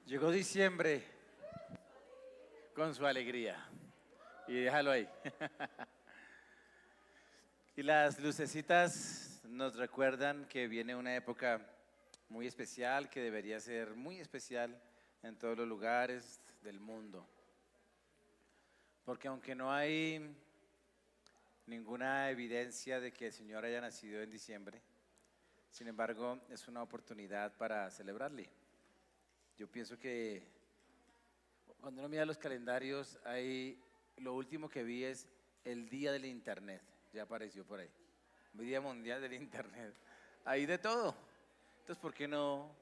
Llegó diciembre con su alegría. Y déjalo ahí. Y las lucecitas nos recuerdan que viene una época muy especial, que debería ser muy especial en todos los lugares del mundo. Porque aunque no hay ninguna evidencia de que el Señor haya nacido en diciembre, sin embargo, es una oportunidad para celebrarle. Yo pienso que cuando uno mira los calendarios, lo último que vi es el día del Internet, ya apareció por ahí, el Día Mundial del Internet. Hay de todo. Entonces, ¿por qué no?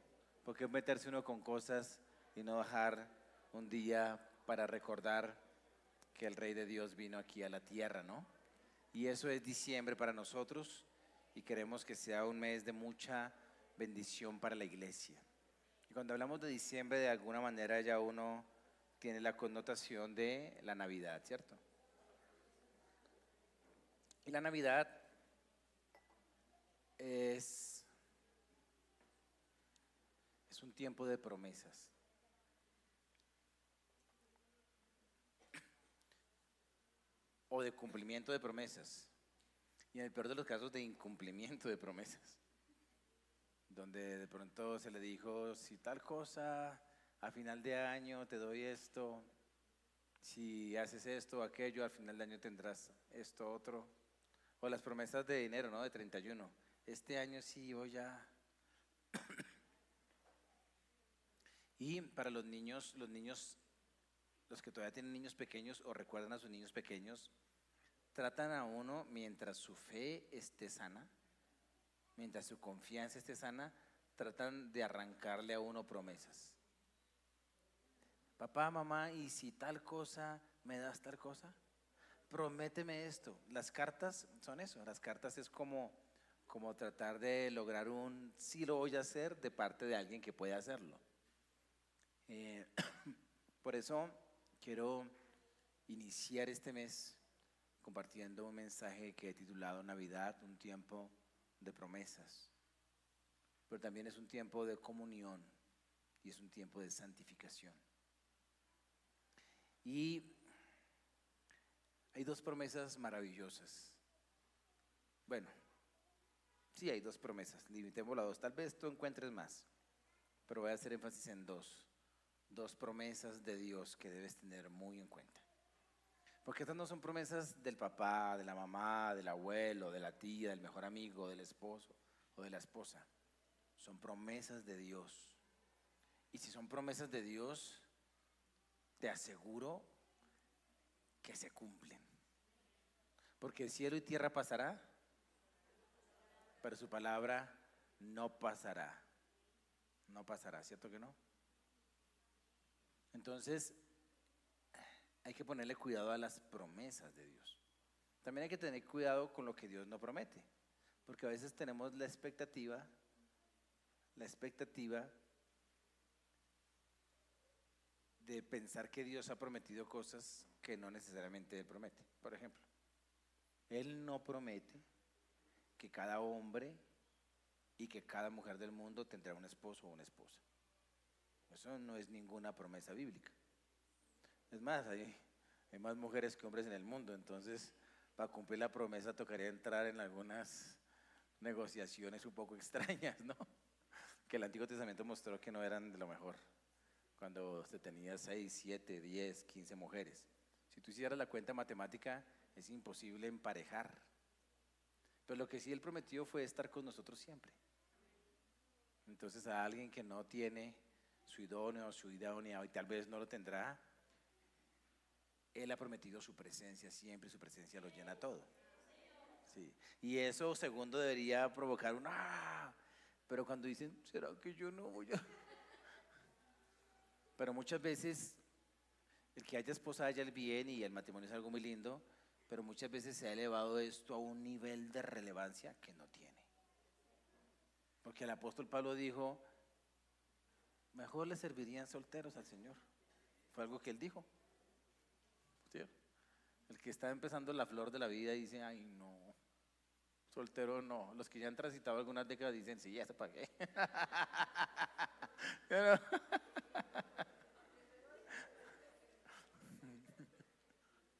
¿Por qué meterse uno con cosas y no dejar un día para recordar que el Rey de Dios vino aquí a la tierra, ¿no? Y eso es diciembre para nosotros y queremos que sea un mes de mucha bendición para la iglesia. Y cuando hablamos de diciembre, de alguna manera ya uno tiene la connotación de la Navidad, ¿cierto? Y la Navidad es un tiempo de promesas. O de cumplimiento de promesas. Y en el peor de los casos, de incumplimiento de promesas. Donde de pronto se le dijo, si tal cosa, a final de año te doy esto, si haces esto o aquello, al final de año tendrás esto otro. O las promesas de dinero, ¿no? De 31. Este año sí voy a... Y para los niños, los que todavía tienen niños pequeños o recuerdan a sus niños pequeños, tratan a uno mientras su fe esté sana, mientras su confianza esté sana, tratan de arrancarle a uno promesas. Papá, mamá, ¿y si tal cosa me das tal cosa? Prométeme esto. Las cartas son eso, las cartas es como tratar de lograr un sí lo voy a hacer de parte de alguien que puede hacerlo. Por eso quiero iniciar este mes compartiendo un mensaje que he titulado Navidad, un tiempo de promesas, pero también es un tiempo de comunión y es un tiempo de santificación. Y hay dos promesas maravillosas. Bueno, sí hay dos promesas, limitémoslo a dos, tal vez tú encuentres más, pero voy a hacer énfasis en dos promesas de Dios que debes tener muy en cuenta. Porque estas no son promesas del papá, de la mamá, del abuelo, de la tía, del mejor amigo, del esposo o de la esposa. Son promesas de Dios. Y si son promesas de Dios, te aseguro que se cumplen. Porque el cielo y tierra pasará, pero su palabra no pasará. No pasará, ¿cierto que no? Entonces, hay que ponerle cuidado a las promesas de Dios. También hay que tener cuidado con lo que Dios no promete, porque a veces tenemos la expectativa de pensar que Dios ha prometido cosas que no necesariamente Él promete. Por ejemplo, Él no promete que cada hombre y que cada mujer del mundo tendrá un esposo o una esposa. Eso no es ninguna promesa bíblica. Es más, hay más mujeres que hombres en el mundo, entonces para cumplir la promesa tocaría entrar en algunas negociaciones un poco extrañas, ¿no? Que el Antiguo Testamento mostró que no eran de lo mejor, cuando se tenía 6, 7, 10, 15 mujeres. Si tú hicieras la cuenta matemática, es imposible emparejar. Pero lo que sí Él prometió fue estar con nosotros siempre. Entonces a alguien que no tiene su idóneo o su idónea y tal vez no lo tendrá, Él ha prometido su presencia siempre, su presencia lo llena todo. Sí. Y eso segundo debería provocar un ¡ah! Pero cuando dicen, ¿será que yo no voy a...? Pero muchas veces el que haya esposa haya el bien y el matrimonio es algo muy lindo, pero muchas veces se ha elevado esto a un nivel de relevancia que no tiene. Porque el apóstol Pablo dijo, mejor le servirían solteros al Señor. Fue algo que él dijo. ¿Sí? El que está empezando la flor de la vida dice, ay no, soltero no. Los que ya han transitado algunas décadas dicen, sí, ya se pagué.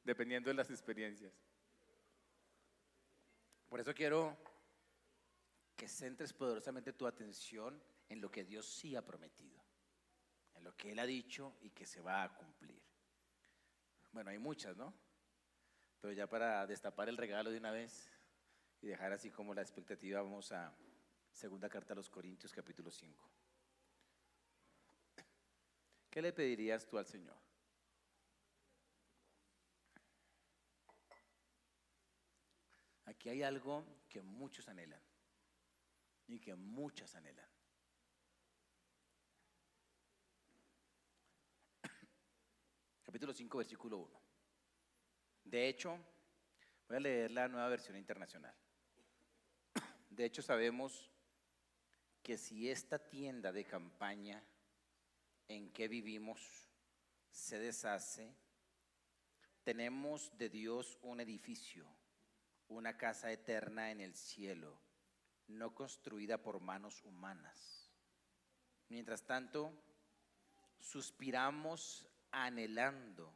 dependiendo de las experiencias. Por eso quiero que centres poderosamente tu atención en lo que Dios sí ha prometido, en lo que Él ha dicho y que se va a cumplir. Bueno, hay muchas, ¿no? Pero ya para destapar el regalo de una vez y dejar así como la expectativa, vamos a segunda carta a los Corintios, capítulo 5. ¿Qué le pedirías tú al Señor? Aquí hay algo que muchos anhelan y que muchas anhelan. Capítulo 5, versículo 1. De hecho, voy a leer la Nueva Versión Internacional. De hecho, sabemos que si esta tienda de campaña en que vivimos se deshace, tenemos de Dios un edificio, una casa eterna en el cielo, no construida por manos humanas. Mientras tanto, suspiramos anhelando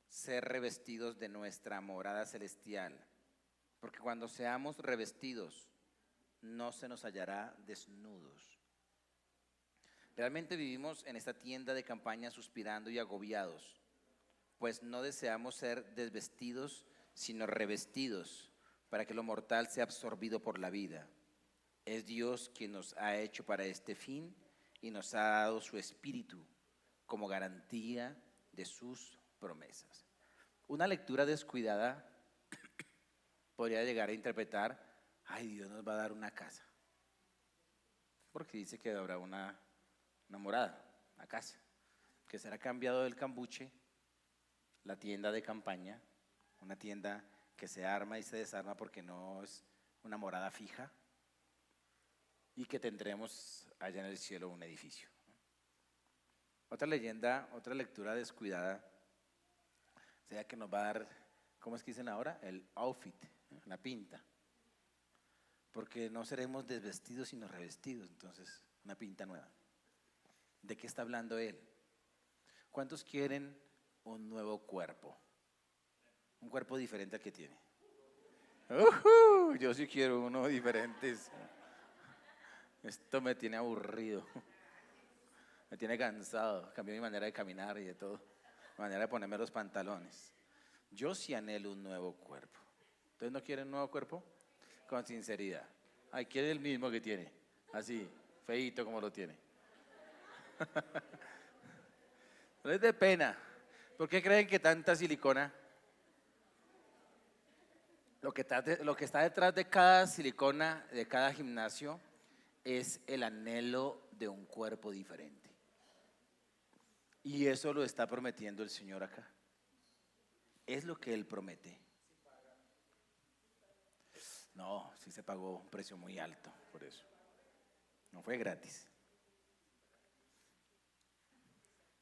ser revestidos de nuestra morada celestial, porque cuando seamos revestidos, no se nos hallará desnudos. Realmente vivimos en esta tienda de campaña suspirando y agobiados, pues no deseamos ser desvestidos, sino revestidos, para que lo mortal sea absorbido por la vida. Es Dios quien nos ha hecho para este fin y nos ha dado su Espíritu como garantía de sus promesas. Una lectura descuidada podría llegar a interpretar: ay, Dios nos va a dar una casa, porque dice que habrá una morada, una casa, que será cambiado del cambuche, la tienda de campaña, una tienda que se arma y se desarma porque no es una morada fija, y que tendremos allá en el cielo un edificio. Otra leyenda, otra lectura descuidada, sería que nos va a dar, ¿cómo es que dicen ahora? El outfit, la pinta. Porque no seremos desvestidos sino revestidos, entonces una pinta nueva. ¿De qué está hablando él? ¿Cuántos quieren un nuevo cuerpo? Un cuerpo diferente al que tiene. Yo sí quiero uno diferente. Esto me tiene aburrido, me tiene cansado, cambié mi manera de caminar y de todo, mi manera de ponerme los pantalones. Yo sí anhelo un nuevo cuerpo. ¿Ustedes no quieren un nuevo cuerpo? Con sinceridad. Ay, quiere el mismo que tiene, así, feíto como lo tiene. No es de pena. ¿Por qué creen que tanta silicona? Lo que está detrás de cada silicona, de cada gimnasio, es el anhelo de un cuerpo diferente. Y eso lo está prometiendo el Señor acá. Es lo que Él promete. No, sí se pagó un precio muy alto por eso. No fue gratis.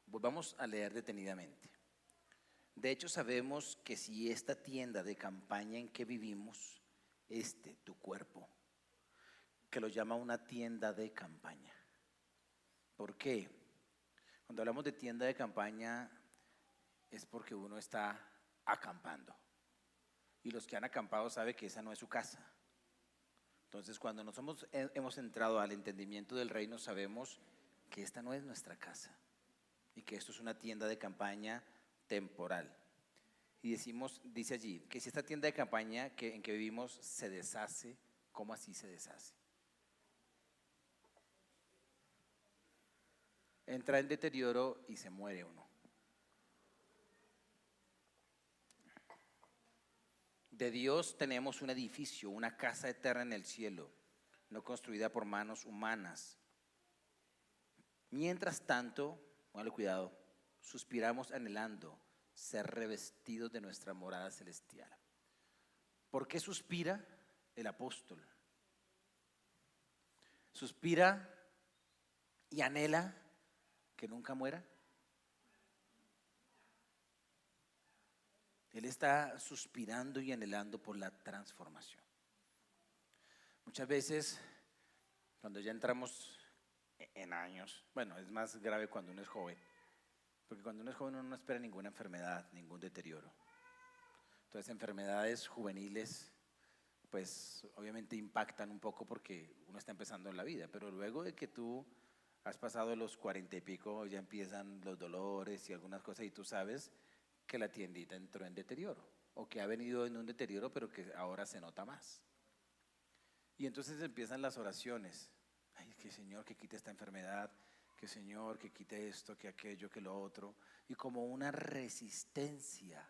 Volvamos a leer detenidamente. De hecho, sabemos que si esta tienda de campaña en que vivimos, tu cuerpo, que lo llama una tienda de campaña. ¿Por qué? Cuando hablamos de tienda de campaña es porque uno está acampando. Y los que han acampado saben que esa no es su casa. Entonces, cuando hemos entrado al entendimiento del reino, sabemos que esta no es nuestra casa y que esto es una tienda de campaña temporal. Y dice allí, que si esta tienda de campaña en que vivimos se deshace, ¿cómo así se deshace? Entra en deterioro y se muere uno. De Dios tenemos un edificio, una casa eterna en el cielo, no construida por manos humanas. Mientras tanto, póngale cuidado, suspiramos anhelando ser revestidos de nuestra morada celestial. ¿Por qué suspira el apóstol? Suspira y anhela que nunca muera. Él está suspirando y anhelando por la transformación. Muchas veces, cuando ya entramos en años, bueno, es más grave cuando uno es joven, porque cuando uno es joven uno no espera ninguna enfermedad, ningún deterioro. Entonces, enfermedades juveniles, pues obviamente impactan un poco porque uno está empezando en la vida, pero luego de que tú has pasado los 40 y pico, ya empiezan los dolores y algunas cosas y tú sabes que la tiendita entró en deterioro o que ha venido en un deterioro pero que ahora se nota más. Y entonces empiezan las oraciones. Ay, que Señor, que quite esta enfermedad, que Señor, que quite esto, que aquello, que lo otro. Y como una resistencia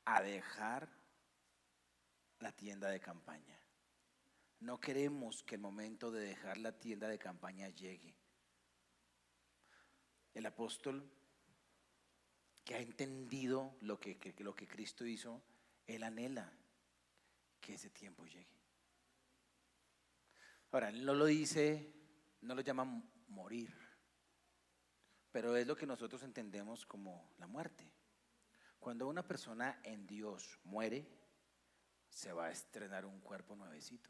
a dejar la tienda de campaña. No queremos que el momento de dejar la tienda de campaña llegue. El apóstol que ha entendido lo que Cristo hizo, él anhela que ese tiempo llegue. Ahora, él no lo dice, no lo llama morir, pero es lo que nosotros entendemos como la muerte. Cuando una persona en Dios muere, se va a estrenar un cuerpo nuevecito.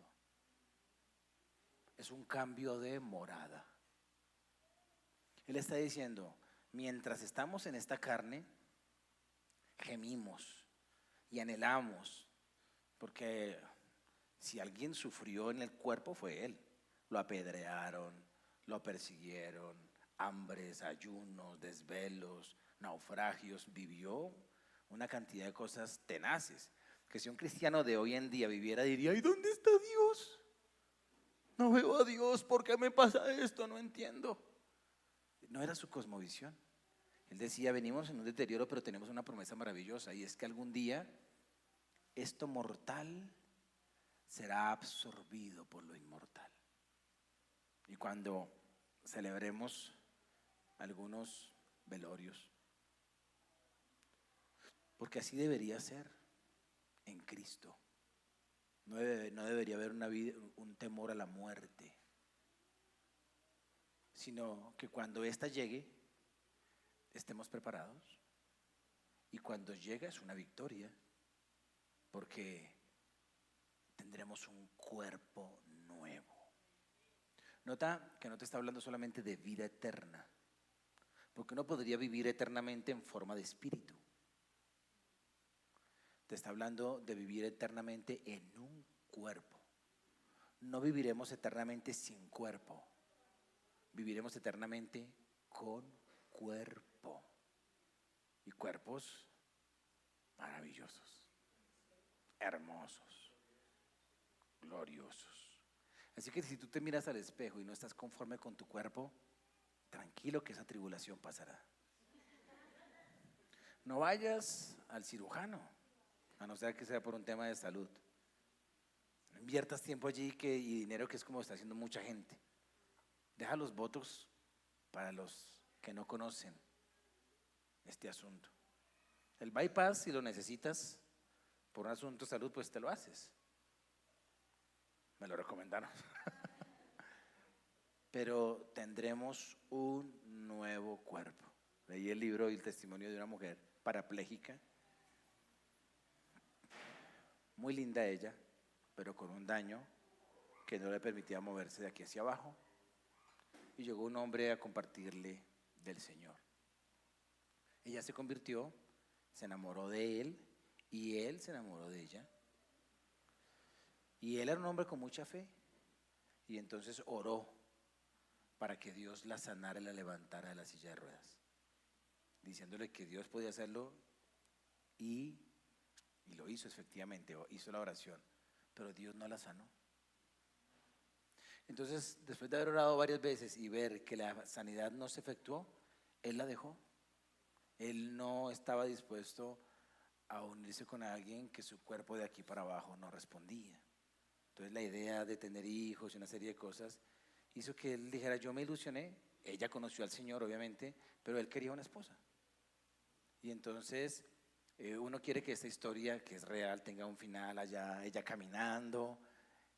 Es un cambio de morada. Él está diciendo, mientras estamos en esta carne, gemimos y anhelamos, porque si alguien sufrió en el cuerpo fue él. Lo apedrearon, lo persiguieron, hambres, ayunos, desvelos, naufragios, vivió una cantidad de cosas tenaces, que si un cristiano de hoy en día viviera diría, ¿y dónde está Dios? No veo a Dios, ¿por qué me pasa esto? No entiendo. No era su cosmovisión. Él decía, venimos en un deterioro, pero tenemos una promesa maravillosa, y es que algún día esto mortal será absorbido por lo inmortal. Y cuando celebremos algunos velorios, porque así debería ser en Cristo, no debería haber un temor a la muerte, sino que cuando ésta llegue, estemos preparados, y cuando llegue es una victoria, porque tendremos un cuerpo nuevo. Nota que no te está hablando solamente de vida eterna, porque uno podría vivir eternamente en forma de espíritu. Te está hablando de vivir eternamente en un cuerpo. No viviremos eternamente sin cuerpo, viviremos eternamente con cuerpo, y cuerpos maravillosos, hermosos, gloriosos. Así que si tú te miras al espejo y no estás conforme con tu cuerpo, tranquilo que esa tribulación pasará. No vayas al cirujano, a no ser que sea por un tema de salud. No inviertas tiempo allí y dinero, que es como está haciendo mucha gente. Deja los botox para los que no conocen este asunto. El bypass, si lo necesitas por un asunto de salud, pues te lo haces. Me lo recomendaron. Pero tendremos un nuevo cuerpo. Leí el libro y el testimonio de una mujer parapléjica, muy linda ella, pero con un daño que no le permitía moverse de aquí hacia abajo. Y llegó un hombre a compartirle del Señor. Ella se convirtió, se enamoró de él y él se enamoró de ella. Y él era un hombre con mucha fe, y entonces oró para que Dios la sanara y la levantara de la silla de ruedas, diciéndole que Dios podía hacerlo, y lo hizo efectivamente, hizo la oración, pero Dios no la sanó. Entonces, después de haber orado varias veces y ver que la sanidad no se efectuó, él la dejó. Él no estaba dispuesto a unirse con alguien que su cuerpo de aquí para abajo no respondía. Entonces la idea de tener hijos y una serie de cosas hizo que él dijera, yo me ilusioné. Ella conoció al Señor, obviamente, pero él quería una esposa. Y entonces uno quiere que esta historia, que es real, tenga un final allá, ella caminando,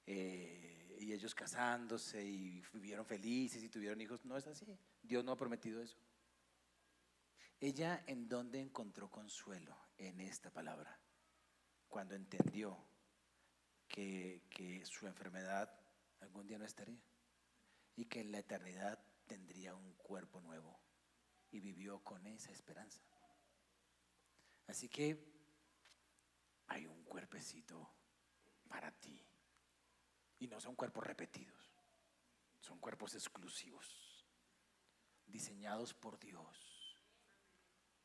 y ellos casándose y vivieron felices y tuvieron hijos. No es así, Dios no ha prometido eso. Ella, ¿en dónde encontró consuelo? En esta palabra, cuando entendió que su enfermedad algún día no estaría, y que en la eternidad tendría un cuerpo nuevo, y vivió con esa esperanza. Así que hay un cuerpecito para ti. Y no son cuerpos repetidos, son cuerpos exclusivos, diseñados por Dios.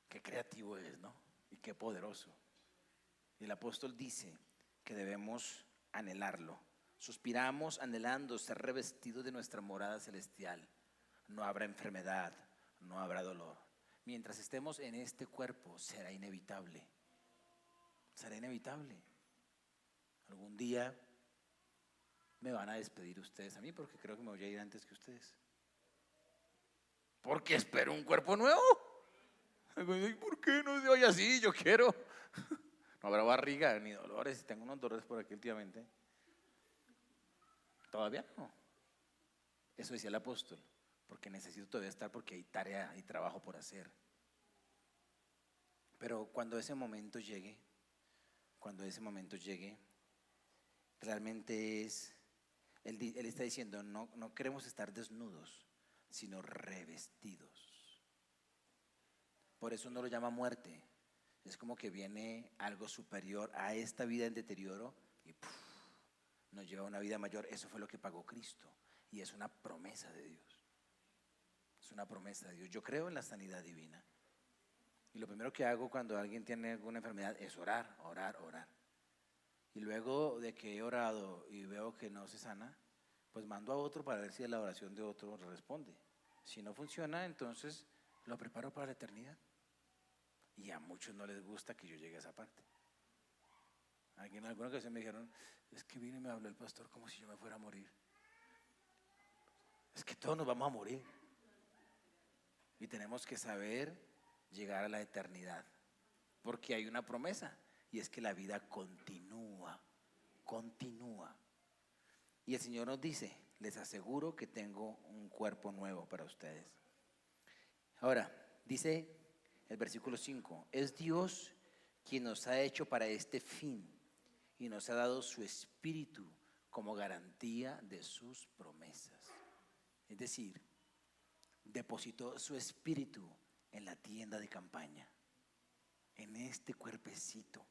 Qué creativo es, ¿no? Y qué poderoso. Y el apóstol dice que debemos anhelarlo. Suspiramos anhelando ser revestidos de nuestra morada celestial. No habrá enfermedad, no habrá dolor. Mientras estemos en este cuerpo será inevitable. Será inevitable. Algún día me van a despedir ustedes a mí porque creo que me voy a ir antes que ustedes. Porque espero un cuerpo nuevo. ¿Por qué no se vaya así? Yo quiero. No habrá barriga ni dolores. Tengo unos dolores por aquí últimamente. Todavía no. Eso decía el apóstol. Porque necesito todavía estar porque hay tarea y trabajo por hacer. Pero cuando ese momento llegue, realmente él está diciendo, no queremos estar desnudos, sino revestidos. Por eso no lo llama muerte. Es como que viene algo superior a esta vida en deterioro y nos lleva a una vida mayor. Eso fue lo que pagó Cristo y es una promesa de Dios. Es una promesa de Dios. Yo creo en la sanidad divina. Y lo primero que hago cuando alguien tiene alguna enfermedad es orar. Y luego de que he orado y veo que no se sana, pues mando a otro para ver si la oración de otro responde. Si no funciona, entonces lo preparo para la eternidad. Y a muchos no les gusta que yo llegue a esa parte. En alguna ocasión me dijeron, es que vino y me habló el pastor como si yo me fuera a morir. Es que todos nos vamos a morir. Y tenemos que saber llegar a la eternidad. Porque hay una promesa y es que la vida continúa. Y el Señor nos dice, les aseguro que tengo un cuerpo nuevo para ustedes. Ahora, dice el versículo 5, es Dios quien nos ha hecho para este fin y nos ha dado su espíritu como garantía de sus promesas. Es decir, depositó su espíritu en la tienda de campaña, en este cuerpecito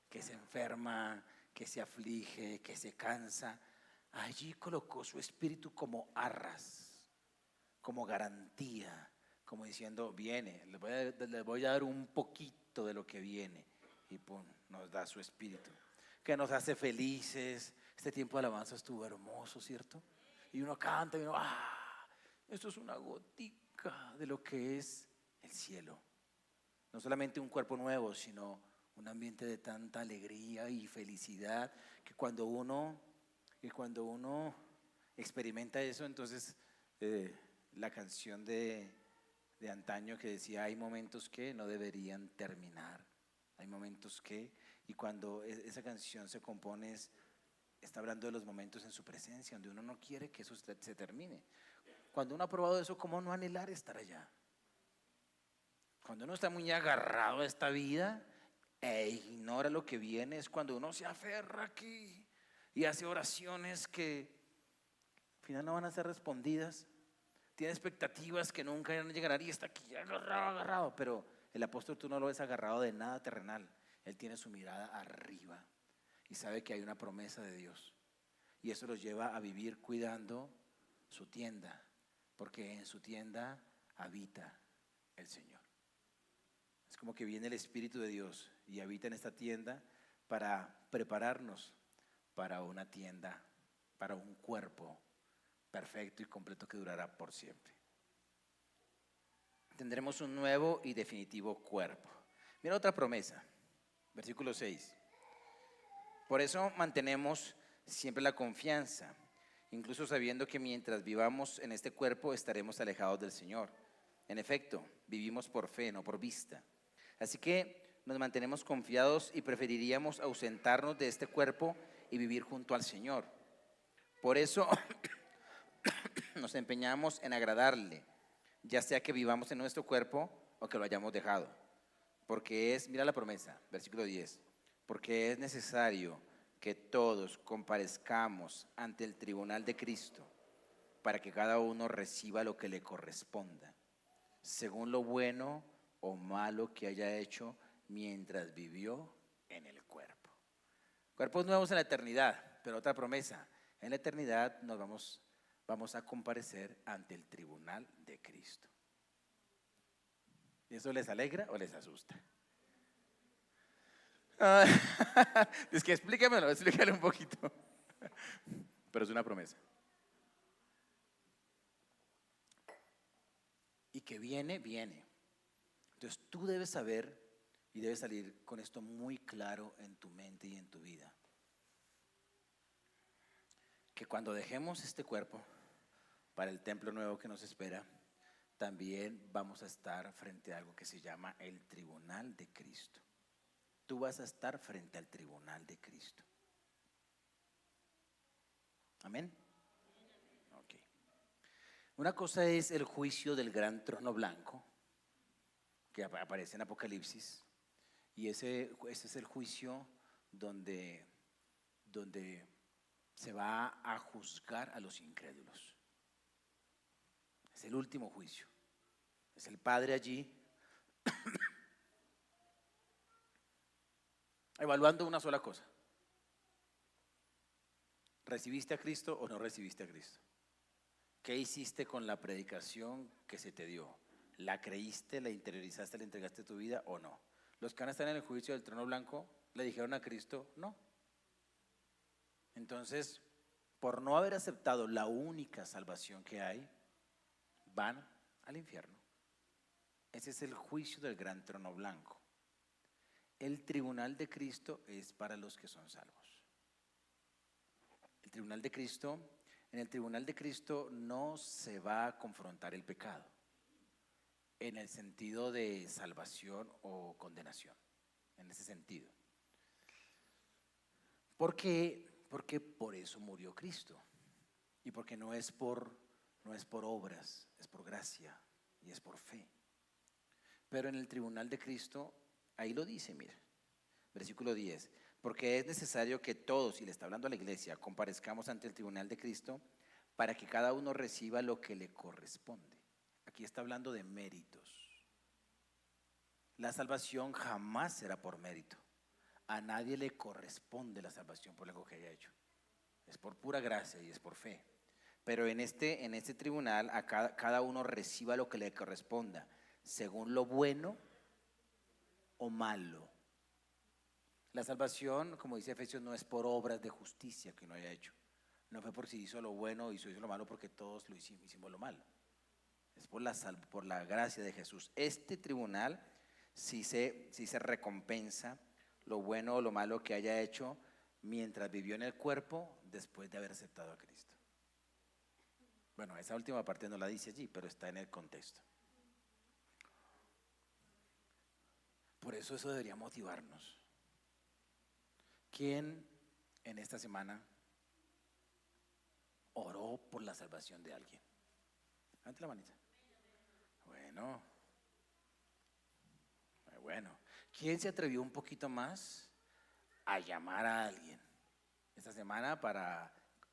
que se enferma, que se aflige, que se cansa. Allí colocó su espíritu como arras, como garantía, como diciendo, viene, les voy a dar un poquito de lo que viene. Y pum, nos da su espíritu, que nos hace felices. Este tiempo de alabanza estuvo hermoso, ¿cierto? Y uno canta y uno, esto es una gotica de lo que es el cielo. No solamente un cuerpo nuevo, sino un ambiente de tanta alegría y felicidad que cuando uno experimenta eso, entonces la canción de antaño que decía, hay momentos que no deberían terminar, hay momentos que, y cuando esa canción se compone está hablando de los momentos en su presencia, donde uno no quiere que eso se termine. Cuando uno ha probado eso, ¿cómo no anhelar estar allá? Cuando uno está muy agarrado a esta vida e ignora lo que viene, es cuando uno se aferra aquí y hace oraciones que al final no van a ser respondidas. Tiene expectativas que nunca llegarán y está aquí agarrado. Pero el apóstol, tú no lo ves agarrado de nada terrenal. Él tiene su mirada arriba y sabe que hay una promesa de Dios. Y eso los lleva a vivir cuidando su tienda, porque en su tienda habita el Señor. Es como que viene el Espíritu de Dios y habita en esta tienda para prepararnos para una tienda, para un cuerpo perfecto y completo que durará por siempre. Tendremos un nuevo y definitivo cuerpo. Mira otra promesa, versículo 6. Por eso mantenemos siempre la confianza, incluso sabiendo que mientras vivamos en este cuerpo estaremos alejados del Señor. En efecto, vivimos por fe, no por vista. Así que nos mantenemos confiados y preferiríamos ausentarnos de este cuerpo y vivir junto al Señor. Por eso nos empeñamos en agradarle, ya sea que vivamos en nuestro cuerpo o que lo hayamos dejado. Porque mira la promesa, versículo 10, porque es necesario que todos comparezcamos ante el tribunal de Cristo para que cada uno reciba lo que le corresponda, según lo bueno o malo que haya hecho mientras vivió en el cuerpo. Cuerpos nuevos en la eternidad, pero otra promesa. En la eternidad vamos a comparecer ante el tribunal de Cristo. ¿Y eso les alegra o les asusta? Es que explíquemelo, explícale un poquito. Pero es una promesa. Y que viene, viene. Entonces tú debes saber y debes salir con esto muy claro en tu mente y en tu vida. Que cuando dejemos este cuerpo para el templo nuevo que nos espera, también vamos a estar frente a algo que se llama el tribunal de Cristo. Tú vas a estar frente al tribunal de Cristo. Amén. Ok. Una cosa es el juicio del gran trono blanco que aparece en Apocalipsis, y ese es el juicio donde se va a juzgar a los incrédulos. Es el último juicio. Es el Padre allí evaluando una sola cosa: ¿recibiste a Cristo o no recibiste a Cristo? ¿Qué hiciste con la predicación que se te dio? ¿La creíste, la interiorizaste, le entregaste tu vida o no? Los que van a estar en el juicio del trono blanco le dijeron a Cristo no. Entonces, por no haber aceptado la única salvación que hay, van al infierno. Ese es el juicio del gran trono blanco. El tribunal de Cristo es para los que son salvos. El tribunal de Cristo, en el tribunal de Cristo no se va a confrontar el pecado en el sentido de salvación o condenación, en ese sentido. ¿Por qué? Porque por eso murió Cristo, y porque no es por obras, es por gracia y es por fe. Pero en el tribunal de Cristo, ahí lo dice, mira, versículo 10, porque es necesario que todos, y le está hablando a la iglesia, comparezcamos ante el tribunal de Cristo para que cada uno reciba lo que le corresponde. Aquí está hablando de méritos. La salvación jamás será por mérito. A nadie le corresponde la salvación por algo que haya hecho. Es por pura gracia y es por fe. Pero en este tribunal a cada uno reciba lo que le corresponda, según lo bueno o malo. La salvación, como dice Efesios, no es por obras de justicia que uno haya hecho. No fue por si hizo lo bueno o hizo lo malo, porque todos lo hicimos lo malo. Es por la gracia de Jesús. Este tribunal sí se recompensa lo bueno o lo malo que haya hecho mientras vivió en el cuerpo después de haber aceptado a Cristo. Bueno, esa última parte no la dice allí, pero está en el contexto. Por eso debería motivarnos. ¿Quién en esta semana oró por la salvación de alguien? Levante la manita. Bueno. ¿Quién se atrevió un poquito más a llamar a alguien esta semana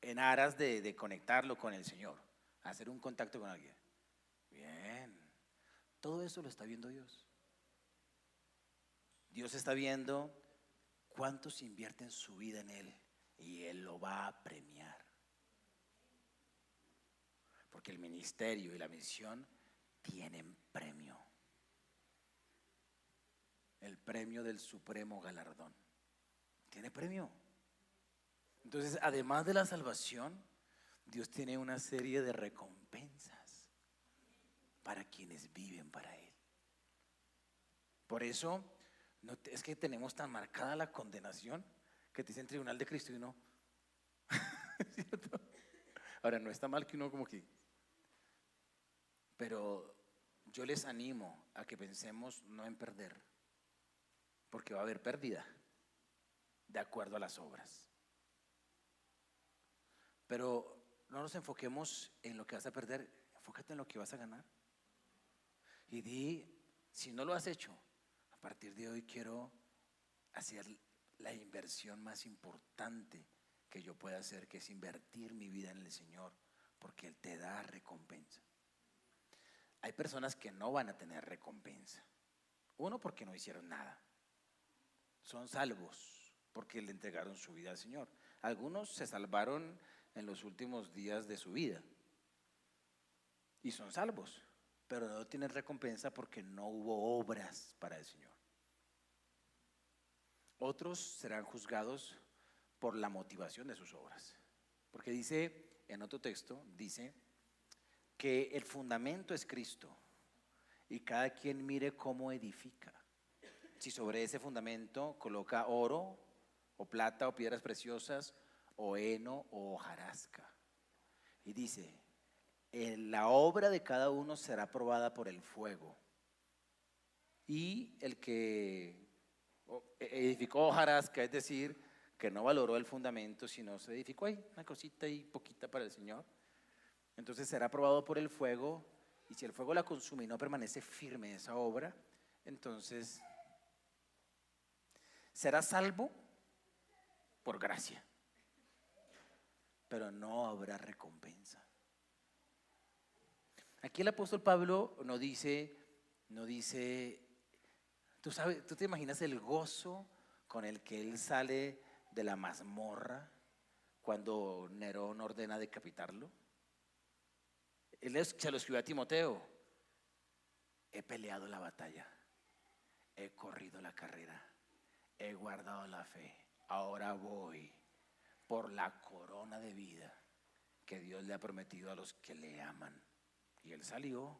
en aras de conectarlo con el Señor, hacer un contacto con alguien? Bien. Todo eso lo está viendo Dios. Dios está viendo cuántos invierten su vida en Él, y Él lo va a premiar. Porque el ministerio y la misión tienen premio. El premio del supremo galardón. Tiene premio. Entonces, además de la salvación, Dios tiene una serie de recompensas para quienes viven para Él. Por eso, es que tenemos tan marcada la condenación que te dice en tribunal de Cristo y uno, ¿cierto? Ahora, no está mal que uno como que, pero yo les animo a que pensemos no en perder, porque va a haber pérdida de acuerdo a las obras. Pero no nos enfoquemos en lo que vas a perder, enfócate en lo que vas a ganar. Y si no lo has hecho, a partir de hoy quiero hacer la inversión más importante que yo pueda hacer, que es invertir mi vida en el Señor, porque Él te da recompensa. Hay personas que no van a tener recompensa. Uno, porque no hicieron nada. Son salvos, porque le entregaron su vida al Señor. Algunos se salvaron en los últimos días de su vida y son salvos, pero no tienen recompensa porque no hubo obras para el Señor. Otros serán juzgados por la motivación de sus obras, porque dice en otro texto, dice que el fundamento es Cristo y cada quien mire cómo edifica. Si sobre ese fundamento coloca oro o plata o piedras preciosas o heno o hojarasca. Y dice, la obra de cada uno será probada por el fuego. Y el que edificó hojarasca, es decir, que no valoró el fundamento, sino se edificó ahí una cosita y poquita para el Señor, entonces será probado por el fuego, y si el fuego la consume y no permanece firme esa obra, entonces será salvo por gracia, pero no habrá recompensa. Aquí el apóstol Pablo no dice, tú te imaginas el gozo con el que él sale de la mazmorra cuando Nerón ordena decapitarlo. Él se lo escribió a Timoteo: he peleado la batalla, he corrido la carrera, he guardado la fe, ahora voy por la corona de vida que Dios le ha prometido a los que le aman. Y él salió.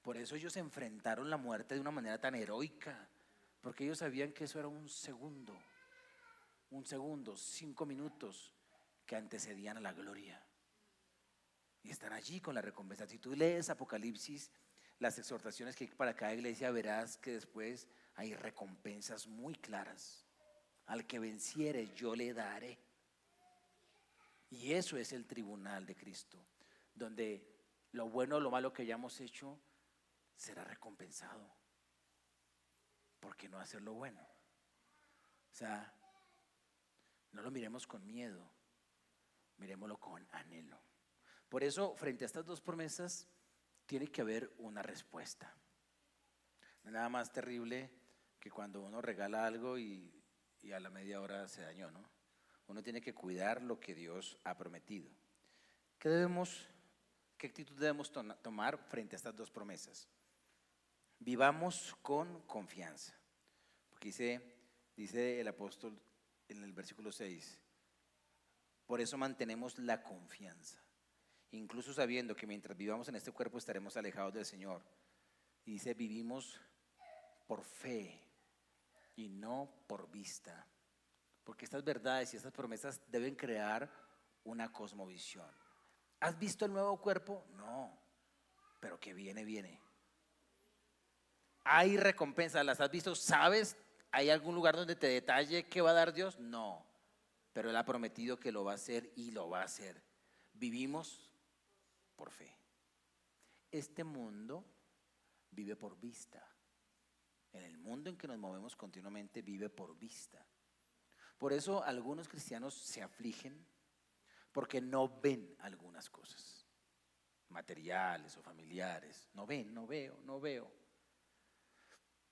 Por eso ellos enfrentaron la muerte de una manera tan heroica, porque ellos sabían que eso era un segundo, 5 minutos que antecedían a la gloria. Y están allí con la recompensa. Si tú lees Apocalipsis, las exhortaciones que hay para cada iglesia, verás que después hay recompensas muy claras. Al que venciere yo le daré. Y eso es el tribunal de Cristo, donde lo bueno o lo malo que hayamos hecho será recompensado. ¿Por qué no hacer lo bueno? O sea, no lo miremos con miedo, miremoslo con anhelo. Por eso, frente a estas dos promesas, tiene que haber una respuesta. No hay nada más terrible que cuando uno regala algo y a la media hora se dañó, ¿no? Uno tiene que cuidar lo que Dios ha prometido. ¿Qué actitud debemos tomar frente a estas dos promesas? Vivamos con confianza. Porque dice el apóstol en el versículo 6, por eso mantenemos la confianza, incluso sabiendo que mientras vivamos en este cuerpo estaremos alejados del Señor. Y dice, vivimos por fe y no por vista, porque estas verdades y estas promesas deben crear una cosmovisión. ¿Has visto el nuevo cuerpo? No, pero que viene. ¿Hay recompensas? ¿Las has visto? ¿Sabes? ¿Hay algún lugar donde te detalle qué va a dar Dios? No, pero Él ha prometido que lo va a hacer y lo va a hacer. Vivimos por fe. Este mundo vive por vista. En el mundo en que nos movemos continuamente vive por vista. Por eso algunos cristianos se afligen porque no ven algunas cosas materiales o familiares. No veo.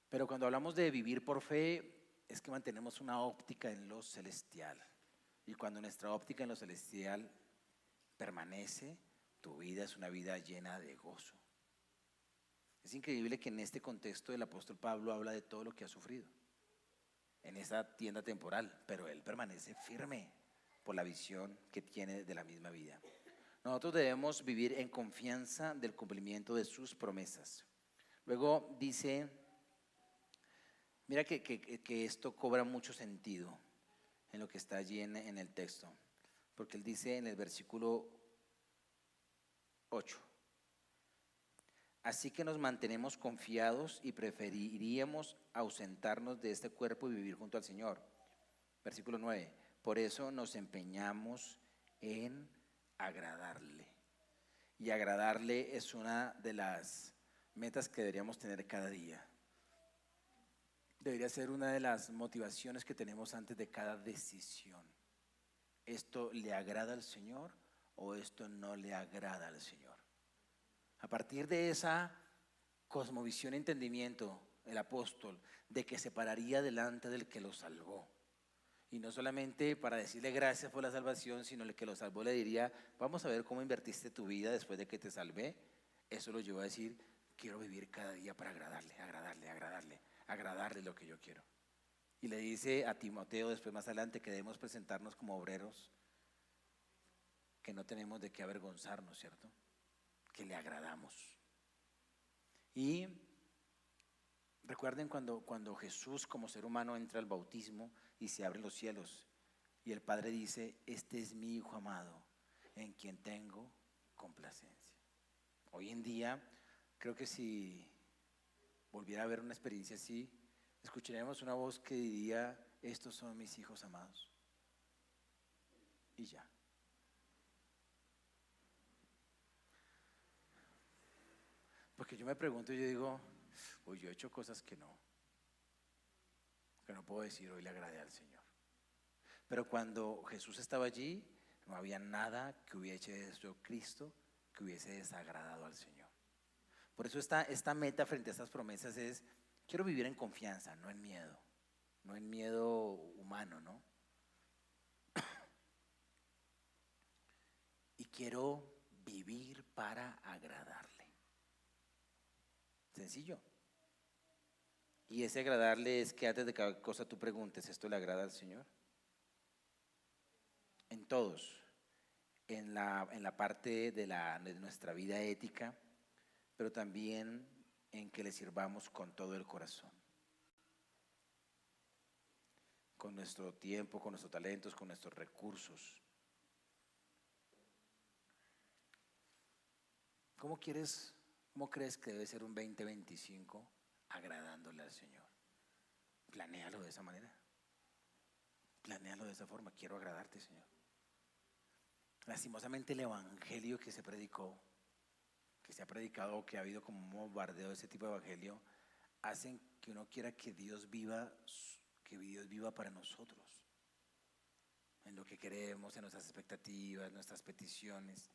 Pero cuando hablamos de vivir por fe, es que mantenemos una óptica en lo celestial. Y cuando nuestra óptica en lo celestial permanece, tu vida es una vida llena de gozo. Es increíble que en este contexto el apóstol Pablo habla de todo lo que ha sufrido en esa tienda temporal, pero él permanece firme por la visión que tiene de la misma vida. Nosotros debemos vivir en confianza del cumplimiento de sus promesas. Luego dice, mira que esto cobra mucho sentido en lo que está allí en el texto, porque él dice en el versículo 8, así que nos mantenemos confiados y preferiríamos ausentarnos de este cuerpo y vivir junto al Señor. Versículo 9, por eso nos empeñamos en agradarle. Y agradarle es una de las metas que deberíamos tener cada día. Debería ser una de las motivaciones que tenemos antes de cada decisión. ¿Esto le agrada al Señor o esto no le agrada al Señor? A partir de esa cosmovisión y entendimiento, el apóstol, de que se pararía delante del que lo salvó Y no solamente para decirle gracias por la salvación, sino el que lo salvó le diría, vamos a ver cómo invertiste tu vida después de que te salvé. Eso lo llevó a decir, quiero vivir cada día para agradarle lo que yo quiero. Y le dice a Timoteo después más adelante que debemos presentarnos como obreros, que no tenemos de qué avergonzarnos, ¿cierto? Que le agradamos. Y recuerden cuando Jesús como ser humano entra al bautismo y se abren los cielos y el Padre dice, este es mi Hijo amado en quien tengo complacencia. Hoy en día creo que si volviera a haber una experiencia así, escucharemos una voz que diría, estos son mis hijos amados. Y ya. Porque yo me pregunto y yo digo, uy, yo he hecho cosas que no puedo decir hoy le agradé al Señor. Pero cuando Jesús estaba allí, no había nada que hubiese hecho Cristo que hubiese desagradado al Señor. Por eso esta meta frente a estas promesas es, quiero vivir en confianza, no en miedo humano, ¿no? Y quiero vivir para agradarle. Sencillo. Y ese agradarle es que antes de cada cosa tú preguntes, ¿esto le agrada al Señor? En todos, en la parte de nuestra vida ética, pero también en que le sirvamos con todo el corazón. Con nuestro tiempo, con nuestros talentos, con nuestros recursos. ¿Cómo crees que debe ser un 2025 agradándole al Señor? Planéalo de esa manera. Planéalo de esa forma. Quiero agradarte, Señor. Lastimosamente el evangelio que se predicó, que se ha predicado, que ha habido como un bombardeo de ese tipo de evangelio, hacen que uno quiera que Dios viva para nosotros, en lo que queremos, en nuestras expectativas, nuestras peticiones.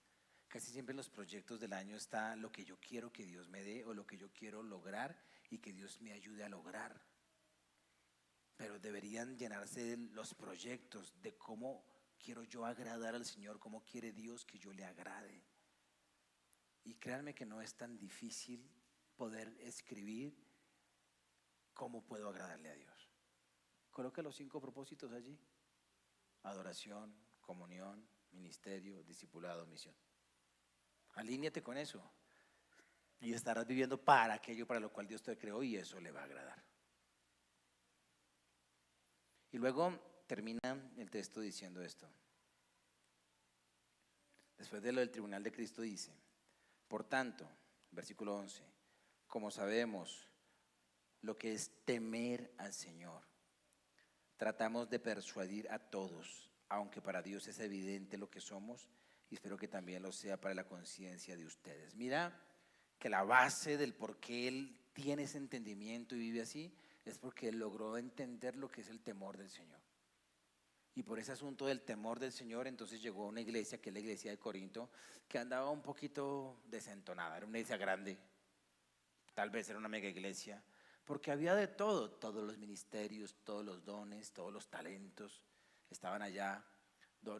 Casi siempre en los proyectos del año está lo que yo quiero que Dios me dé o lo que yo quiero lograr y que Dios me ayude a lograr. Pero deberían llenarse los proyectos de cómo quiero yo agradar al Señor, cómo quiere Dios que yo le agrade. Y créanme que no es tan difícil poder escribir cómo puedo agradarle a Dios. Coloca los 5 propósitos allí: adoración, comunión, ministerio, discipulado, misión. Alíñate con eso y estarás viviendo para aquello para lo cual Dios te creó, y eso le va a agradar. Y luego termina el texto diciendo esto. Después de lo del tribunal de Cristo dice, por tanto, versículo 11, como sabemos lo que es temer al Señor, tratamos de persuadir a todos, aunque para Dios es evidente lo que somos, y espero que también lo sea para la conciencia de ustedes. Mira que la base del por qué él tiene ese entendimiento y vive así, es porque él logró entender lo que es el temor del Señor. Y por ese asunto del temor del Señor, entonces llegó a una iglesia, que es la iglesia de Corinto, que andaba un poquito desentonada. Era una iglesia grande, tal vez era una mega iglesia, porque había de todo, todos los ministerios, todos los dones, todos los talentos estaban allá.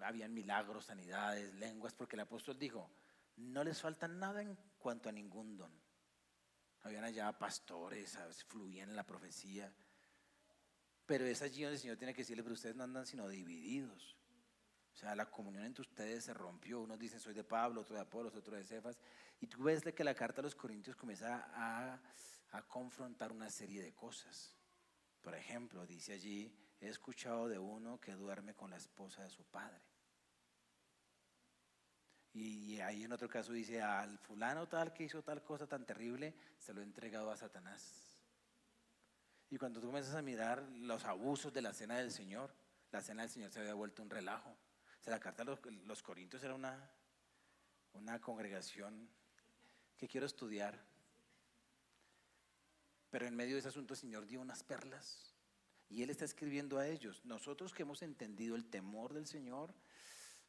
Habían milagros, sanidades, lenguas, porque el apóstol dijo, no les falta nada en cuanto a ningún don. Habían allá pastores, fluían en la profecía. Pero es allí donde el Señor tiene que decirle, pero ustedes no andan sino divididos. O sea, la comunión entre ustedes se rompió. Unos dicen soy de Pablo, otro de Apolos, otro de Cefas. Y tú ves que la carta a los Corintios comienza a confrontar una serie de cosas. Por ejemplo, dice allí, he escuchado de uno que duerme con la esposa de su padre. Y ahí en otro caso dice, al fulano tal que hizo tal cosa tan terrible, se lo he entregado a Satanás. Y cuando tú comienzas a mirar los abusos de la cena del Señor, la cena del Señor se había vuelto un relajo. O sea, la carta a los Corintios era una congregación que quiero estudiar. Pero en medio de ese asunto el Señor dio unas perlas. Y Él está escribiendo a ellos. Nosotros que hemos entendido el temor del Señor,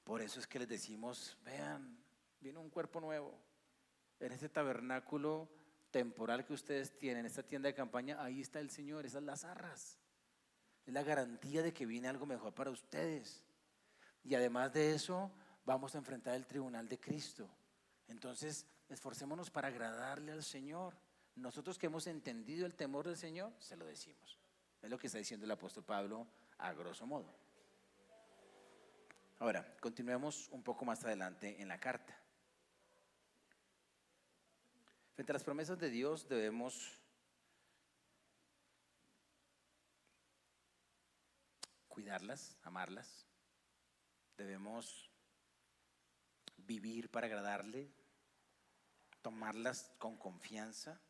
por eso es que les decimos, vean, viene un cuerpo nuevo. En este tabernáculo temporal que ustedes tienen, esta tienda de campaña, ahí está el Señor, esas las arras. Es la garantía de que viene algo mejor para ustedes. Y además de eso, vamos a enfrentar el tribunal de Cristo. Entonces, esforcémonos para agradarle al Señor. Nosotros que hemos entendido el temor del Señor, se lo decimos. Es lo que está diciendo el apóstol Pablo a grosso modo. Ahora, continuemos un poco más adelante en la carta. Frente a las promesas de Dios debemos cuidarlas, amarlas. Debemos vivir para agradarle, tomarlas con confianza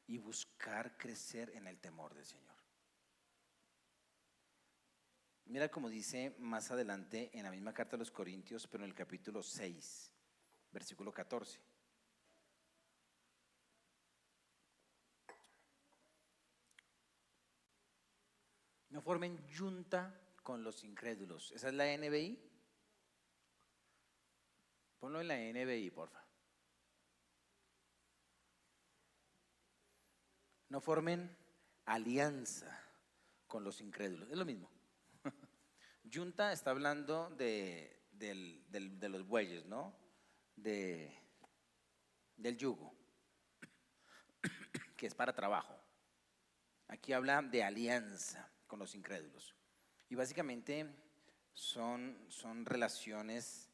y buscar crecer en el temor del Señor. Mira cómo dice más adelante en la misma carta a los Corintios, pero en el capítulo 6, versículo 14. No formen yunta con los incrédulos. ¿Esa es la NBI? Ponlo en la NBI, porfa. No formen alianza con los incrédulos. Es lo mismo. Yunta está hablando de los bueyes, ¿no? Del yugo, que es para trabajo. Aquí habla de alianza con los incrédulos. Y básicamente son relaciones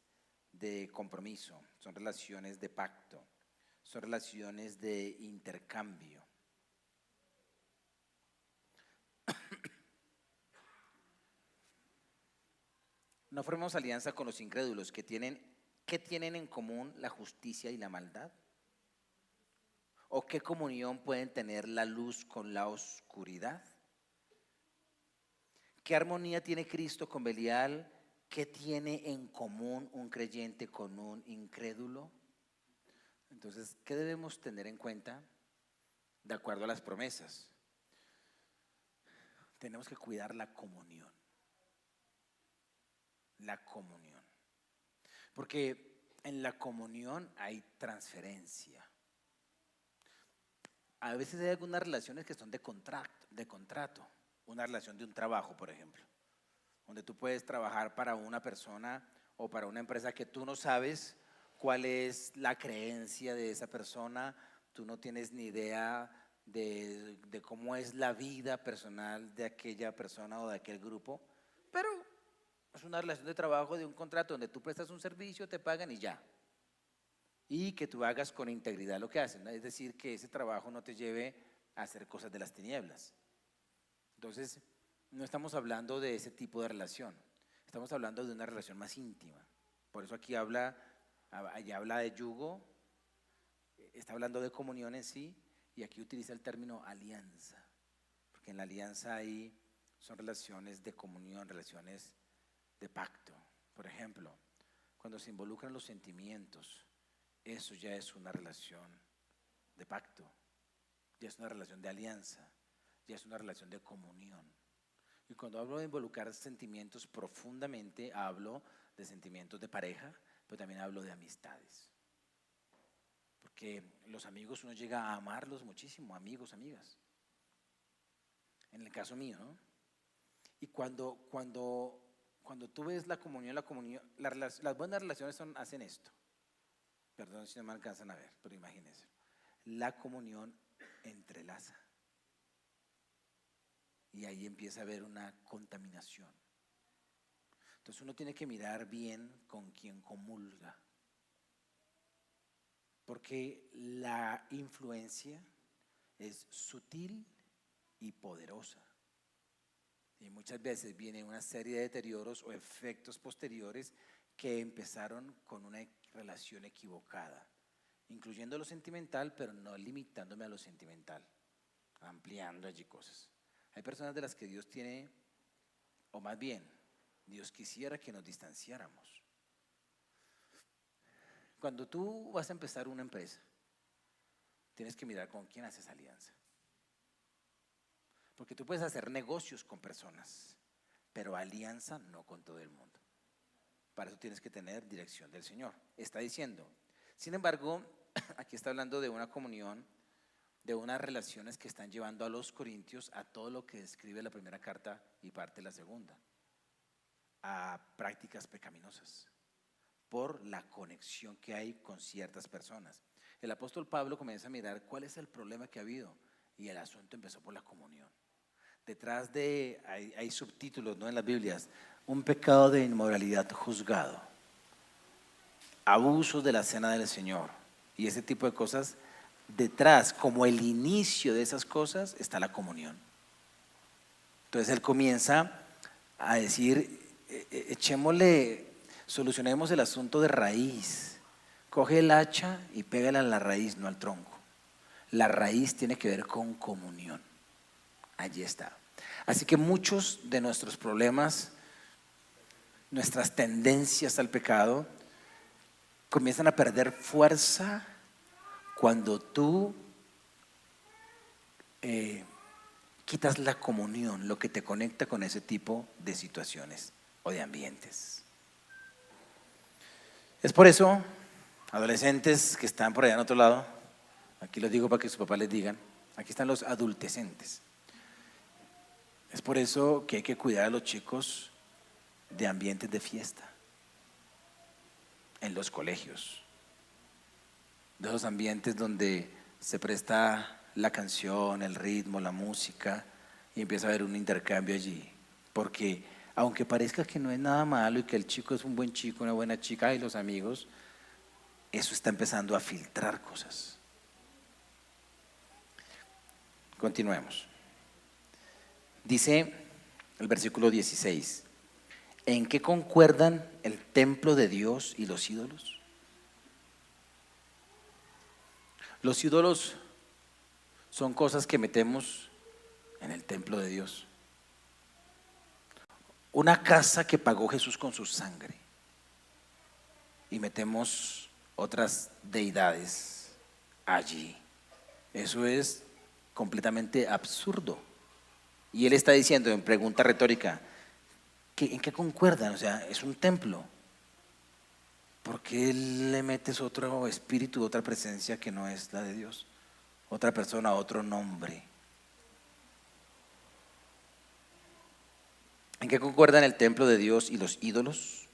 de compromiso, son relaciones de pacto, son relaciones de intercambio. No formemos alianza con los incrédulos ¿qué tienen en común la justicia y la maldad? ¿O qué comunión pueden tener la luz con la oscuridad? ¿Qué armonía tiene Cristo con Belial? ¿Qué tiene en común un creyente con un incrédulo? Entonces, ¿qué debemos tener en cuenta de acuerdo a las promesas? Tenemos que cuidar la comunión. La comunión. Porque en la comunión hay transferencia. A veces hay algunas relaciones que son de contrato. Una relación de un trabajo, por ejemplo, donde tú puedes trabajar para una persona o para una empresa que tú no sabes cuál es la creencia de esa persona, tú no tienes ni idea de cómo es la vida personal de aquella persona o de aquel grupo, pero es una relación de trabajo, de un contrato donde tú prestas un servicio, te pagan y ya. Y que tú hagas con integridad lo que hacen, ¿no? Es decir, que ese trabajo no te lleve a hacer cosas de las tinieblas. Entonces, no estamos hablando de ese tipo de relación, estamos hablando de una relación más íntima. Por eso aquí allá habla de yugo, está hablando de comunión en sí, y aquí utiliza el término alianza, porque en la alianza ahí son relaciones de comunión, relaciones de pacto. Por ejemplo, cuando se involucran los sentimientos, eso ya es una relación de pacto, ya es una relación de alianza, ya es una relación de comunión. Y cuando hablo de involucrar sentimientos profundamente, hablo de sentimientos de pareja, pero también hablo de amistades. Porque los amigos uno llega a amarlos muchísimo, amigos, amigas. En el caso mío, ¿no? Y cuando tú ves la comunión, las buenas relaciones hacen esto. Perdón si no me alcanzan a ver, pero imagínense. La comunión entrelaza. Y ahí empieza a haber una contaminación. Entonces uno tiene que mirar bien con quién comulga. Porque la influencia es sutil y poderosa. Y muchas veces viene una serie de deterioros o efectos posteriores que empezaron con una relación equivocada, incluyendo lo sentimental, pero no limitándome a lo sentimental, ampliando allí cosas. Hay personas de las que Dios tiene, o más bien, Dios quisiera que nos distanciáramos. Cuando tú vas a empezar una empresa, tienes que mirar con quién haces alianza. Porque tú puedes hacer negocios con personas, pero alianza no con todo el mundo. Para eso tienes que tener dirección del Señor. Está diciendo, sin embargo, aquí está hablando de una comunión de unas relaciones que están llevando a los corintios a todo lo que describe la primera carta y parte de la segunda, a prácticas pecaminosas, por la conexión que hay con ciertas personas. El apóstol Pablo comienza a mirar cuál es el problema que ha habido, y el asunto empezó por la comunión. Detrás de, hay subtítulos, ¿no?, en las Biblias: un pecado de inmoralidad juzgado, abusos de la cena del Señor y ese tipo de cosas. Detrás, como el inicio de esas cosas, está la comunión. Entonces él comienza a decir, solucionemos el asunto de raíz. Coge el hacha y pégale a la raíz, no al tronco. La raíz tiene que ver con comunión. Allí está. Así que muchos de nuestros problemas, nuestras tendencias al pecado, comienzan a perder fuerza cuando tú quitas la comunión, lo que te conecta con ese tipo de situaciones o de ambientes. Es por eso, adolescentes que están por allá en otro lado, aquí los digo para que sus papás les digan, aquí están los adultescentes. Es por eso que hay que cuidar a los chicos de ambientes de fiesta, en los colegios, de esos ambientes donde se presta la canción, el ritmo, la música, y empieza a haber un intercambio allí. Porque aunque parezca que no es nada malo y que el chico es un buen chico, una buena chica y los amigos, eso está empezando a filtrar cosas. Continuemos. Dice el versículo 16: ¿en qué concuerdan el templo de Dios y los ídolos? Los ídolos son cosas que metemos en el templo de Dios. Una casa que pagó Jesús con su sangre, y metemos otras deidades allí. Eso es completamente absurdo. Y él está diciendo en pregunta retórica, ¿en qué concuerdan? O sea, es un templo. ¿Por qué le metes otro espíritu, otra presencia que no es la de Dios? Otra persona, otro nombre. ¿En qué concuerdan el templo de Dios y los ídolos?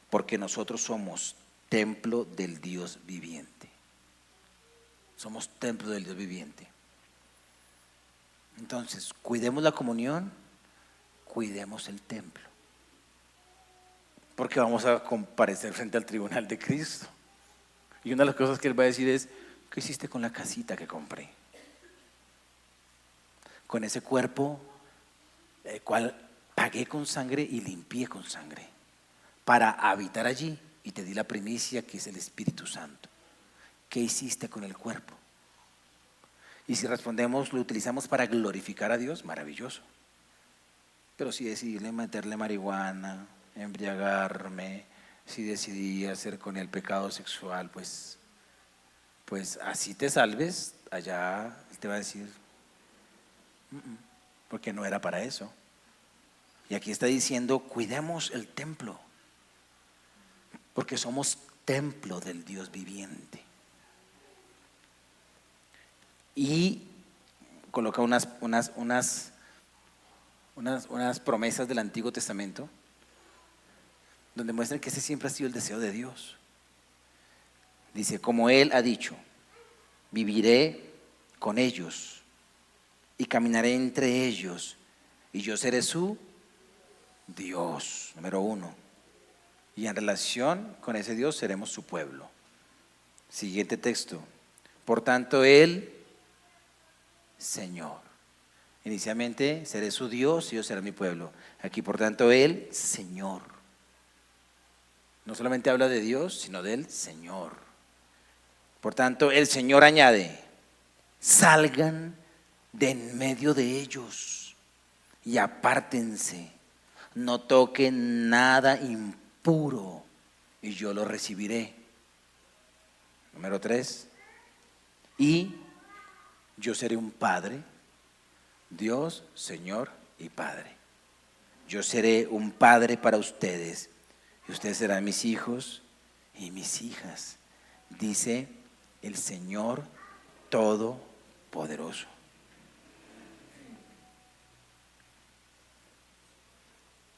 Porque nosotros somos templo del Dios viviente. Somos templo del Dios viviente. Entonces, cuidemos la comunión, cuidemos el templo. Porque vamos a comparecer frente al tribunal de Cristo. Y una de las cosas que Él va a decir es, ¿qué hiciste con la casita que compré? Con ese cuerpo, el cual pagué con sangre y limpié con sangre, para habitar allí, y te di la primicia que es el Espíritu Santo. ¿Qué hiciste con el cuerpo? Y si respondemos, lo utilizamos para glorificar a Dios, maravilloso. Pero si decidí meterle marihuana, embriagarme, si decidí hacer con el pecado sexual, pues así te salves, allá Él te va a decir, porque no era para eso. Y aquí está diciendo, cuidemos el templo, porque somos templo del Dios viviente. Y coloca unas promesas del Antiguo Testamento, donde muestran que ese siempre ha sido el deseo de Dios. Dice, como Él ha dicho, viviré con ellos y caminaré entre ellos, y yo seré su Dios, número 1. Y en relación con ese Dios seremos su pueblo. Siguiente texto. Por tanto, Él, Señor. Inicialmente seré su Dios y yo seré mi pueblo. Aquí, por tanto, Él, Señor. No solamente habla de Dios, sino del Señor. Por tanto, el Señor añade, salgan de en medio de ellos y apártense, no toquen nada impuro y yo lo recibiré. Número 3, y yo seré un padre, Dios, Señor y Padre. Yo seré un padre para ustedes y ustedes serán mis hijos y mis hijas, dice el Señor todopoderoso.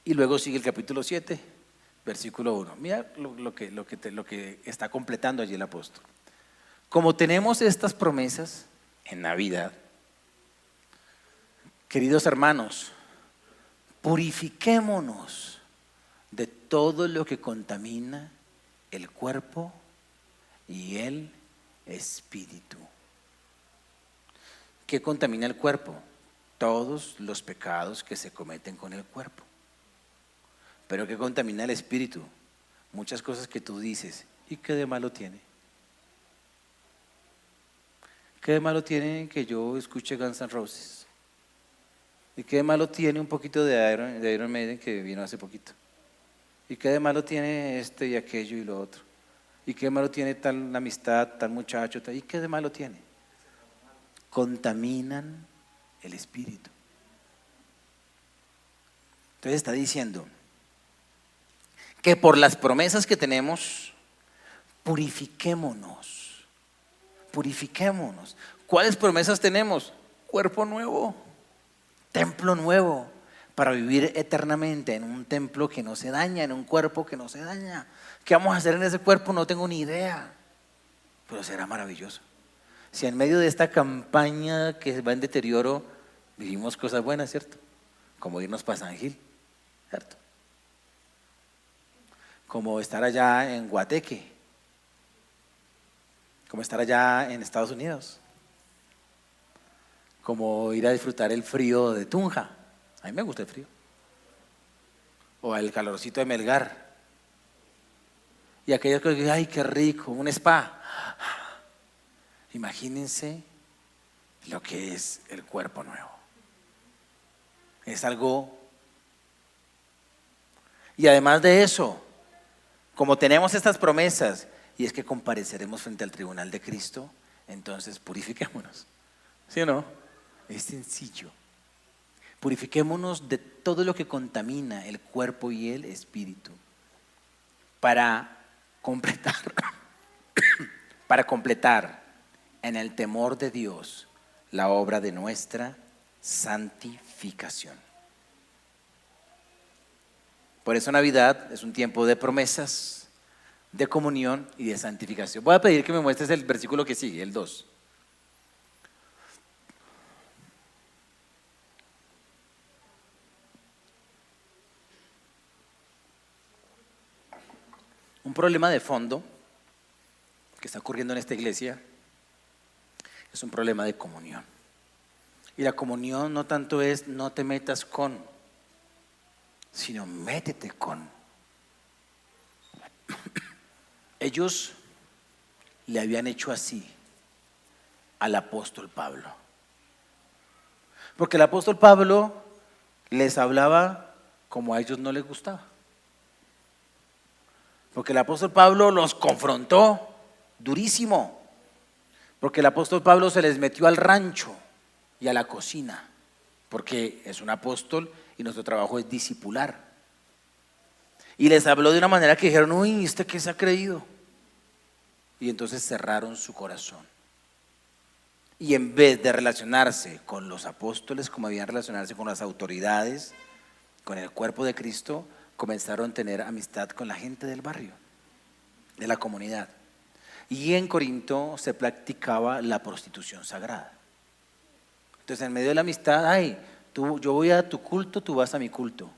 Y luego sigue el capítulo 7, versículo 1. Mira lo que está completando allí el apóstol. Como tenemos estas promesas en Navidad, queridos hermanos, purifiquémonos de todo lo que contamina el cuerpo y el espíritu. ¿Qué contamina el cuerpo? Todos los pecados que se cometen con el cuerpo. Pero ¿qué contamina el espíritu? Muchas cosas que tú dices, ¿y qué de malo tiene? ¿Qué de malo tiene que yo escuche Guns N' Roses? ¿Y qué de malo tiene un poquito de Iron Maiden que vino hace poquito? ¿Y qué de malo tiene esto y aquello y lo otro? ¿Y qué de malo tiene tal amistad, tal muchacho? ¿Y qué de malo tiene? Contaminan el espíritu. Entonces está diciendo que por las promesas que tenemos, purifiquémonos. Purifiquémonos. ¿Cuáles promesas tenemos? Cuerpo nuevo, templo nuevo, para vivir eternamente en un templo que no se daña, en un cuerpo que no se daña. ¿Qué vamos a hacer en ese cuerpo? No tengo ni idea, pero será maravilloso. Si en medio de esta campaña que va en deterioro vivimos cosas buenas, ¿cierto? Como irnos para San Gil, ¿cierto? Como estar allá en Guateque, como estar allá en Estados Unidos, como ir a disfrutar el frío de Tunja. A mí me gusta el frío. O el calorcito de Melgar. Y aquellos que dicen, ay, qué rico, un spa. Imagínense lo que es el cuerpo nuevo. Es algo. Y además de eso, como tenemos estas promesas, y es que compareceremos frente al tribunal de Cristo, entonces purifiquémonos. ¿Sí o no? Es sencillo. Purifiquémonos de todo lo que contamina el cuerpo y el espíritu para completar en el temor de Dios la obra de nuestra santificación. Por eso Navidad es un tiempo de promesas, de comunión y de santificación. Voy a pedir que me muestres el versículo que sigue, el 2. Un problema de fondo que está ocurriendo en esta iglesia es un problema de comunión. Y la comunión no tanto es no te metas con, sino métete con. Ellos le habían hecho así al apóstol Pablo. Porque el apóstol Pablo les hablaba como a ellos no les gustaba. Porque el apóstol Pablo los confrontó durísimo. Porque el apóstol Pablo se les metió al rancho y a la cocina. Porque es un apóstol y nuestro trabajo es discipular. Y les habló de una manera que dijeron, uy, ¿este qué se ha creído? Y entonces cerraron su corazón. Y en vez de relacionarse con los apóstoles como debían relacionarse con las autoridades, con el cuerpo de Cristo, comenzaron a tener amistad con la gente del barrio, de la comunidad. Y en Corinto se practicaba la prostitución sagrada. Entonces en medio de la amistad, ay, yo voy a tu culto, tú vas a mi culto.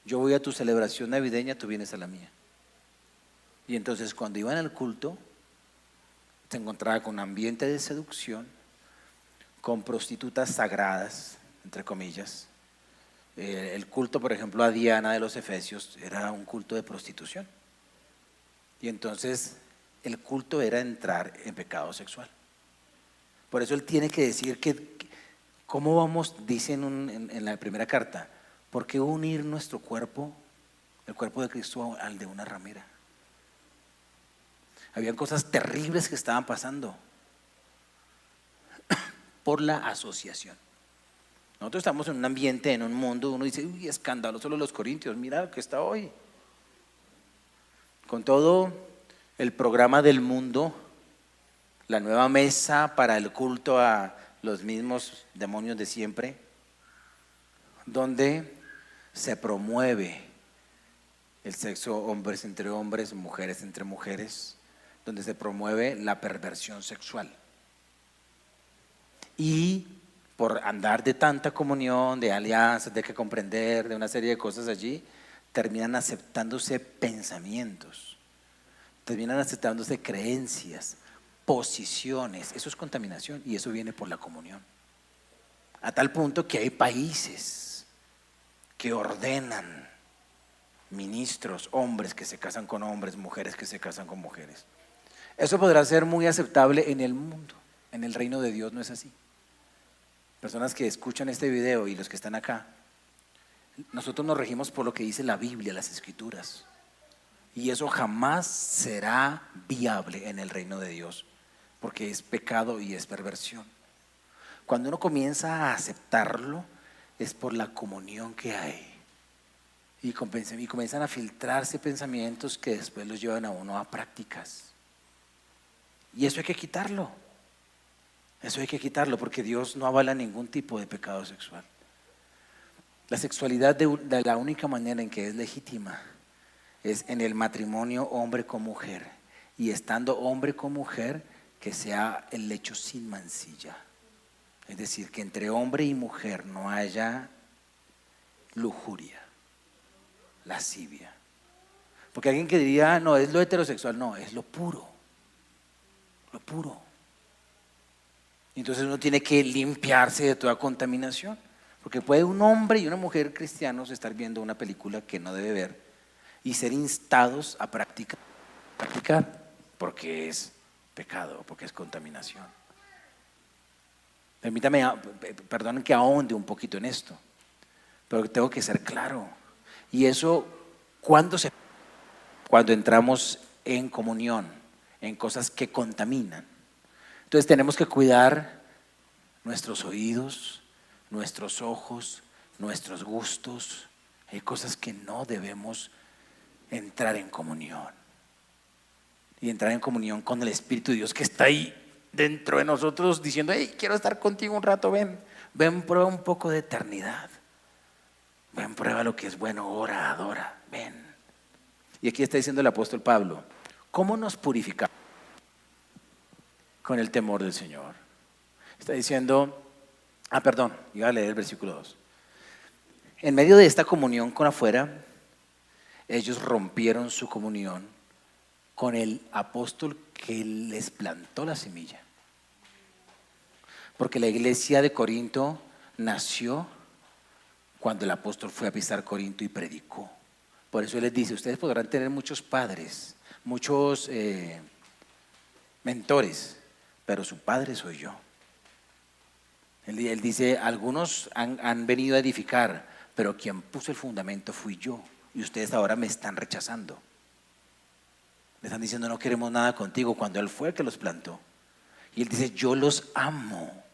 Yo voy a tu celebración navideña, tú vienes a la mía. Y entonces cuando iban al culto, se encontraba con un ambiente de seducción, con prostitutas sagradas, entre comillas. El culto, por ejemplo, a Diana de los Efesios era un culto de prostitución. Y entonces el culto era entrar en pecado sexual. Por eso él tiene que decir que, ¿cómo vamos? Dice en la primera carta, ¿por qué unir nuestro cuerpo, el cuerpo de Cristo, al de una ramera? Habían cosas terribles que estaban pasando por la asociación. Nosotros estamos en un ambiente, en un mundo, uno dice, uy, escandaloso los corintios, mira que está hoy. Con todo el programa del mundo, la nueva mesa para el culto a los mismos demonios de siempre, donde se promueve el sexo hombres entre hombres, mujeres entre mujeres, donde se promueve la perversión sexual. Y por andar de tanta comunión, de alianzas, de que comprender, de una serie de cosas allí, terminan aceptándose pensamientos, terminan aceptándose creencias, posiciones. Eso es contaminación y eso viene por la comunión. A tal punto que hay países que ordenan ministros, hombres que se casan con hombres, mujeres que se casan con mujeres. Eso podrá ser muy aceptable en el mundo, en el reino de Dios no es así. Personas que escuchan este video y los que están acá, nosotros nos regimos por lo que dice la Biblia, las Escrituras, y eso jamás será viable en el reino de Dios, porque es pecado y es perversión. Cuando uno comienza a aceptarlo, es por la comunión que hay. Y comienzan a filtrarse pensamientos que después los llevan a uno a prácticas. Y eso hay que quitarlo. Eso hay que quitarlo porque Dios no avala ningún tipo de pecado sexual. La sexualidad de la única manera en que es legítima es en el matrimonio hombre con mujer. Y estando hombre con mujer, que sea el lecho sin mancilla. Es decir, que entre hombre y mujer no haya lujuria, lascivia. Porque alguien que diría, no, es lo heterosexual, no, es lo puro. Lo puro. Entonces uno tiene que limpiarse de toda contaminación. Porque puede un hombre y una mujer cristianos estar viendo una película que no debe ver y ser instados a practicar, porque es pecado, porque es contaminación. Permítame, perdonen que ahonde un poquito en esto, pero tengo que ser claro. Y eso, cuando entramos en comunión, en cosas que contaminan. Entonces tenemos que cuidar nuestros oídos, nuestros ojos, nuestros gustos. Hay cosas que no debemos entrar en comunión. Y entrar en comunión con el Espíritu de Dios que está ahí dentro de nosotros diciendo, hey, quiero estar contigo un rato, ven, prueba un poco de eternidad. Ven, prueba lo que es bueno, ora, adora, ven. Y aquí está diciendo el apóstol Pablo, ¿cómo nos purificamos? Con el temor del Señor. Está diciendo, iba a leer el versículo 2. En medio de esta comunión con afuera, ellos rompieron su comunión con el apóstol que les plantó la semilla. Porque la iglesia de Corinto nació cuando el apóstol fue a pisar Corinto y predicó. Por eso él les dice, ustedes podrán tener muchos padres, muchos mentores, pero su padre soy yo. Él dice, algunos han venido a edificar, pero quien puso el fundamento fui yo, y ustedes ahora me están rechazando. Me están diciendo, no queremos nada contigo, cuando él fue el que los plantó. Y él dice, yo los amo,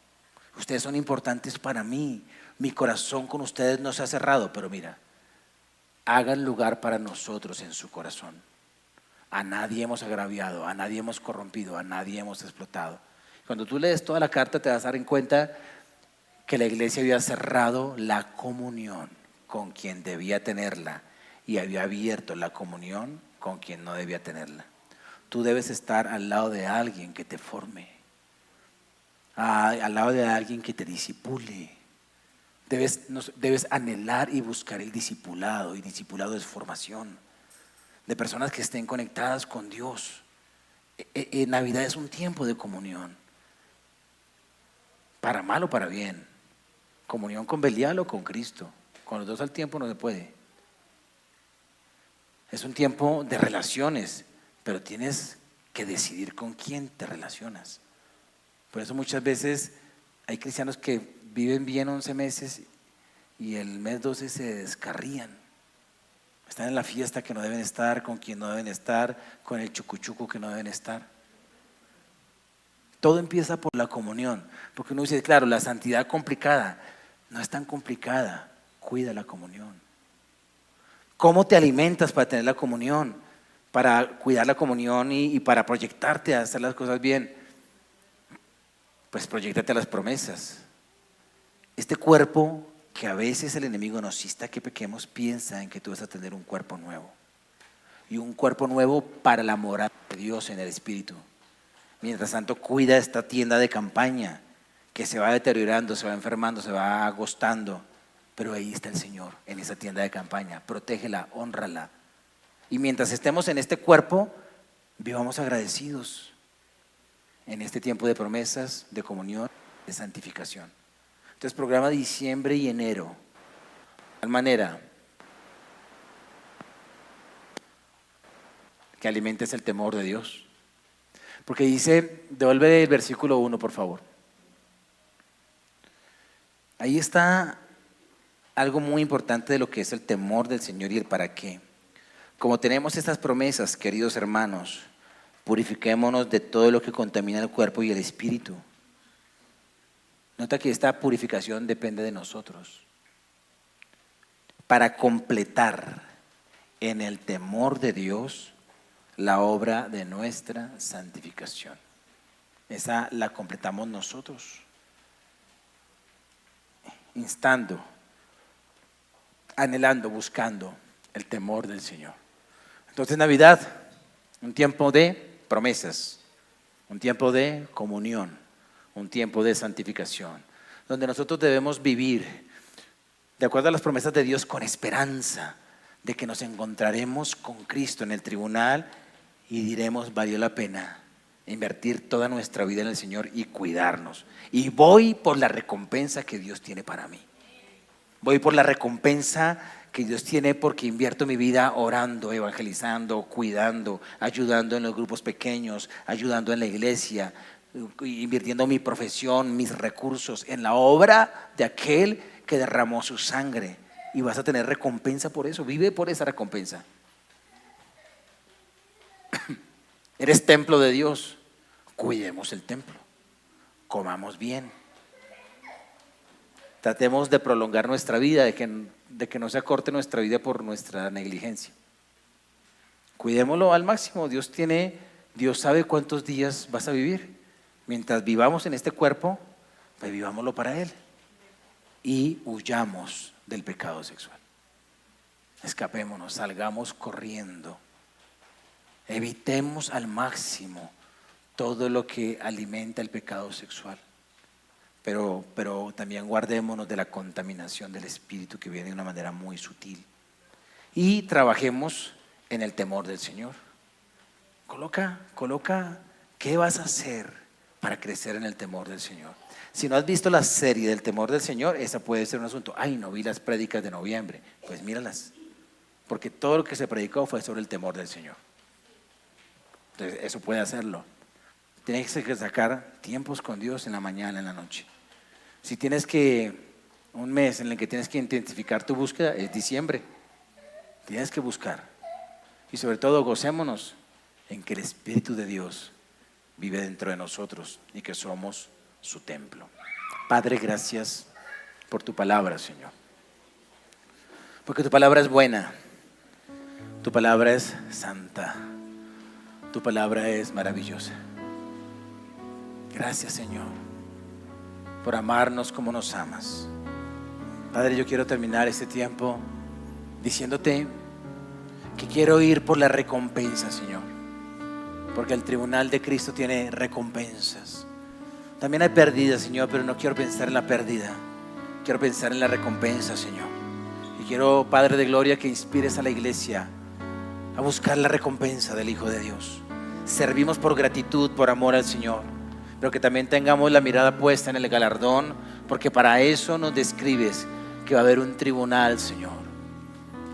ustedes son importantes para mí, mi corazón con ustedes no se ha cerrado, pero mira, hagan lugar para nosotros en su corazón. A nadie hemos agraviado, a nadie hemos corrompido, a nadie hemos explotado. Cuando tú lees toda la carta te vas a dar en cuenta que la iglesia había cerrado la comunión con quien debía tenerla y había abierto la comunión con quien no debía tenerla. Tú debes estar al lado de alguien que te forme, al lado de alguien que te discipule. Debes anhelar y buscar el discipulado, y discipulado es formación de personas que estén conectadas con Dios. Navidad es un tiempo de comunión, para mal o para bien. Comunión con Belial o con Cristo, con los dos al tiempo no se puede. Es un tiempo de relaciones, pero tienes que decidir con quién te relacionas. Por eso muchas veces hay cristianos que viven bien 11 meses y el mes 12 se descarrían. Están en la fiesta que no deben estar, con quien no deben estar, con el chucuchuco que no deben estar. Todo empieza por la comunión, porque uno dice, claro, la santidad complicada, no es tan complicada, cuida la comunión. ¿Cómo te alimentas para tener la comunión? Para cuidar la comunión y para proyectarte a hacer las cosas bien. pues proyéctate a las promesas. Este cuerpo que a veces el enemigo nos insta a que pequemos, piensa en que tú vas a tener un cuerpo nuevo. Y un cuerpo nuevo para la morada de Dios en el Espíritu. Mientras tanto, cuida esta tienda de campaña que se va deteriorando, se va enfermando, se va agostando. Pero ahí está el Señor, en esa tienda de campaña. Protégela, hónrala. Y mientras estemos en este cuerpo, vivamos agradecidos en este tiempo de promesas, de comunión, de santificación. Entonces, programa diciembre y enero. De tal manera que alimentes el temor de Dios. Porque dice, devuelve el versículo 1, por favor. Ahí está algo muy importante de lo que es el temor del Señor y el para qué. Como tenemos estas promesas, queridos hermanos, purifiquémonos de todo lo que contamina el cuerpo y el espíritu. Nota que esta purificación depende de nosotros. Para completar en el temor de Dios la obra de nuestra santificación. Esa la completamos nosotros. Instando, anhelando, buscando el temor del Señor. Entonces, Navidad, un tiempo de promesas, un tiempo de comunión, un tiempo de santificación, donde nosotros debemos vivir de acuerdo a las promesas de Dios con esperanza de que nos encontraremos con Cristo en el tribunal y diremos, valió la pena invertir toda nuestra vida en el Señor y cuidarnos. Y voy por la recompensa que Dios tiene para mí. Voy por la recompensa que Dios tiene porque invierto mi vida orando, evangelizando, cuidando, ayudando en los grupos pequeños, ayudando en la iglesia, invirtiendo mi profesión, mis recursos en la obra de aquel que derramó su sangre. Y vas a tener recompensa por eso. Vive por esa recompensa. Eres templo de Dios. Cuidemos el templo. Comamos bien. Tratemos de prolongar nuestra vida, de que no se acorte nuestra vida por nuestra negligencia. Cuidémoslo al máximo. Dios sabe cuántos días vas a vivir. Mientras vivamos en este cuerpo, pues vivámoslo para Él. Y huyamos del pecado sexual. Escapémonos, salgamos corriendo. Evitemos al máximo todo lo que alimenta el pecado sexual. Pero también guardémonos de la contaminación del espíritu que viene de una manera muy sutil. Y trabajemos en el temor del Señor. Coloca qué vas a hacer para crecer en el temor del Señor. Si no has visto la serie del temor del Señor, esa puede ser un asunto. Ay, no vi las prédicas de noviembre. Pues míralas, porque todo lo que se predicó fue sobre el temor del Señor. Entonces eso puede hacerlo. Tienes que sacar tiempos con Dios en la mañana, en la noche. Si tienes un mes en el que tienes que intensificar tu búsqueda, es diciembre. Tienes que buscar. Y sobre todo gocémonos en que el Espíritu de Dios vive dentro de nosotros y que somos su templo. Padre, gracias por tu palabra, Señor. Porque tu palabra es buena. Tu palabra es santa. Tu palabra es maravillosa. Gracias, Señor, por amarnos como nos amas. Padre, yo quiero terminar este tiempo diciéndote que quiero ir por la recompensa, Señor, porque el tribunal de Cristo tiene recompensas. También hay pérdidas, Señor, pero no quiero pensar en la pérdida. Quiero pensar en la recompensa, Señor. Y quiero, Padre de gloria, que inspires a la iglesia a buscar la recompensa del Hijo de Dios. Servimos por gratitud, por amor al Señor, pero que también tengamos la mirada puesta en el galardón, porque para eso nos describes que va a haber un tribunal, Señor.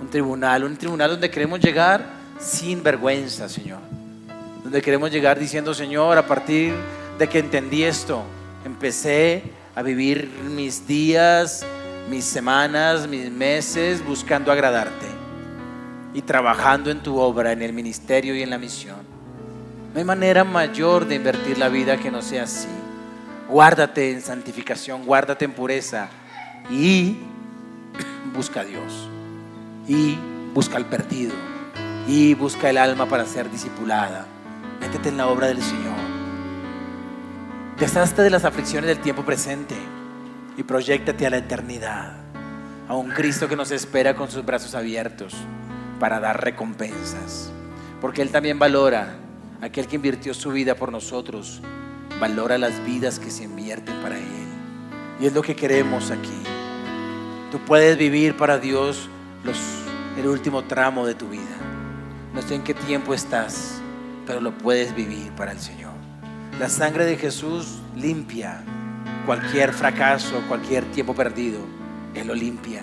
Un tribunal donde queremos llegar sin vergüenza, Señor. Donde queremos llegar diciendo, Señor, a partir de que entendí esto, empecé a vivir mis días, mis semanas, mis meses buscando agradarte y trabajando en tu obra, en el ministerio y en la misión. No hay manera mayor de invertir la vida que no sea así. Guárdate en santificación, guárdate en pureza y busca a Dios, y busca al perdido, y busca el alma para ser discipulada. Métete en la obra del Señor. Deshazte de las aflicciones del tiempo presente y proyéctate a la eternidad, a un Cristo que nos espera con sus brazos abiertos para dar recompensas, porque Él también valora a aquel que invirtió su vida por nosotros, valora las vidas que se invierten para Él, y es lo que queremos aquí. Tú puedes vivir para Dios el último tramo de tu vida. No sé en qué tiempo estás, pero lo puedes vivir para el Señor. La sangre de Jesús limpia cualquier fracaso, cualquier tiempo perdido. Él lo limpia.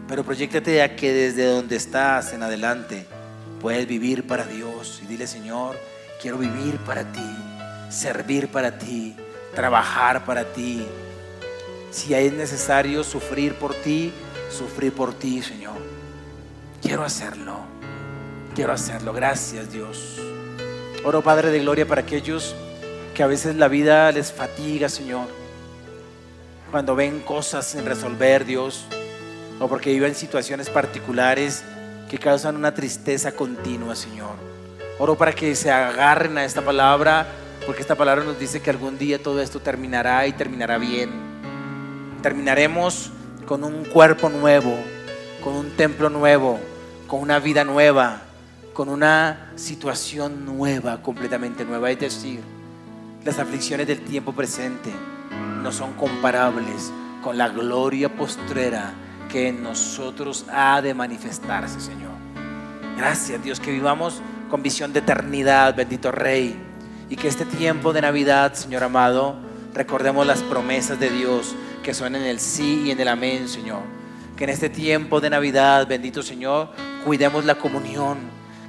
Pero proyéctate a que desde donde estás en adelante puedes vivir para Dios y dile: Señor, quiero vivir para ti, servir para ti, trabajar para ti. Si es necesario sufrir por ti, Señor. Quiero hacerlo. Gracias, Dios. Oro, Padre de gloria, para aquellos que a veces la vida les fatiga, Señor, cuando ven cosas sin resolver, Dios, o porque viven situaciones particulares que causan una tristeza continua, Señor. Oro para que se agarren a esta palabra, porque esta palabra nos dice que algún día todo esto terminará y terminará bien. Terminaremos con un cuerpo nuevo, con un templo nuevo, con una vida nueva, con una situación nueva, completamente nueva. Es decir, las aflicciones del tiempo presente no son comparables con la gloria postrera que en nosotros ha de manifestarse, Señor. Gracias, Dios, que vivamos con visión de eternidad, bendito Rey, y que este tiempo de Navidad, Señor amado, recordemos las promesas de Dios que son en el sí y en el amén, Señor. Que en este tiempo de Navidad, bendito Señor, cuidemos la comunión,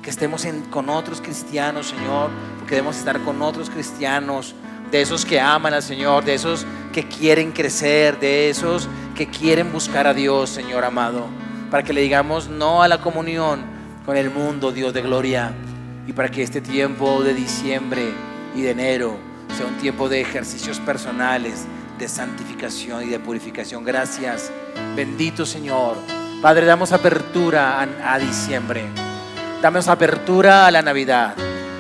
que estemos con otros cristianos, Señor, porque debemos estar con otros cristianos, de esos que aman al Señor, de esos que quieren crecer, de esos que quieren buscar a Dios, Señor amado, para que le digamos no a la comunión con el mundo, Dios de gloria, y para que este tiempo de diciembre y de enero sea un tiempo de ejercicios personales, de santificación y de purificación. Gracias, bendito Señor. Padre, damos apertura a diciembre, damos apertura a la Navidad,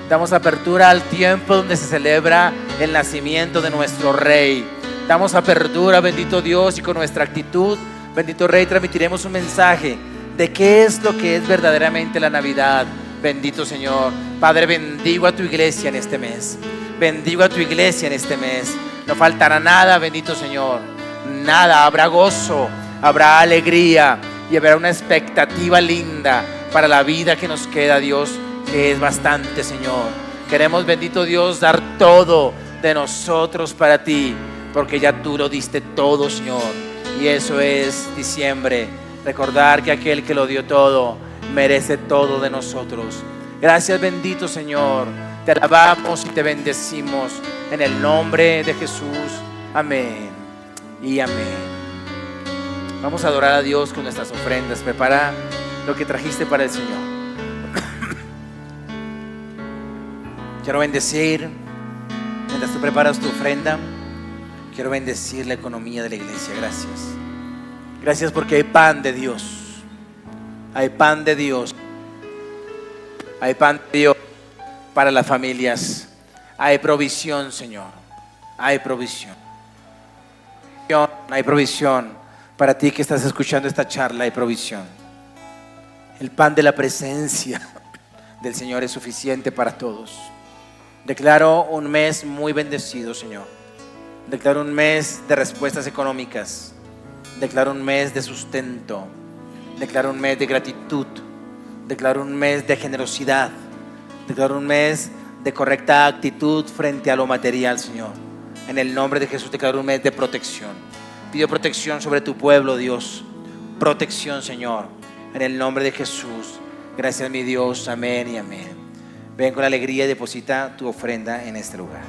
damos apertura al tiempo donde se celebra el nacimiento de nuestro Rey. Damos apertura, bendito Dios, y con nuestra actitud, bendito Rey, transmitiremos un mensaje de qué es lo que es verdaderamente la Navidad. Bendito Señor. Padre, bendigo a tu iglesia en este mes. Bendigo a tu iglesia en este mes. No faltará nada, bendito Señor. Nada, habrá gozo, habrá alegría y habrá una expectativa linda para la vida que nos queda, Dios, que es bastante, Señor. Queremos, bendito Dios, dar todo de nosotros para ti, porque ya tú lo diste todo, Señor. Y eso es diciembre. Recordar que aquel que lo dio todo merece todo de nosotros. Gracias, bendito Señor. Te alabamos y te bendecimos en el nombre de Jesús. Amén y amén. Vamos a adorar a Dios con nuestras ofrendas. Prepara lo que trajiste para el Señor. Quiero bendecir, mientras tú preparas tu ofrenda, quiero bendecir la economía de la iglesia. Gracias. Gracias porque hay pan de Dios. Hay pan de Dios. Hay pan de Dios para las familias. Hay provisión, Señor. Hay provisión. Hay provisión para ti que estás escuchando esta charla. Hay provisión. El pan de la presencia del Señor es suficiente para todos. Declaro un mes muy bendecido, Señor. Declaro un mes de respuestas económicas. Declaro un mes de sustento. Declaro un mes de gratitud. Declaro un mes de generosidad. Declaro un mes de correcta actitud frente a lo material, Señor. En el nombre de Jesús declaro un mes de protección. Pido protección sobre tu pueblo, Dios. Protección, Señor. En el nombre de Jesús. Gracias, mi Dios. Amén y amén. Ven con alegría y deposita tu ofrenda en este lugar.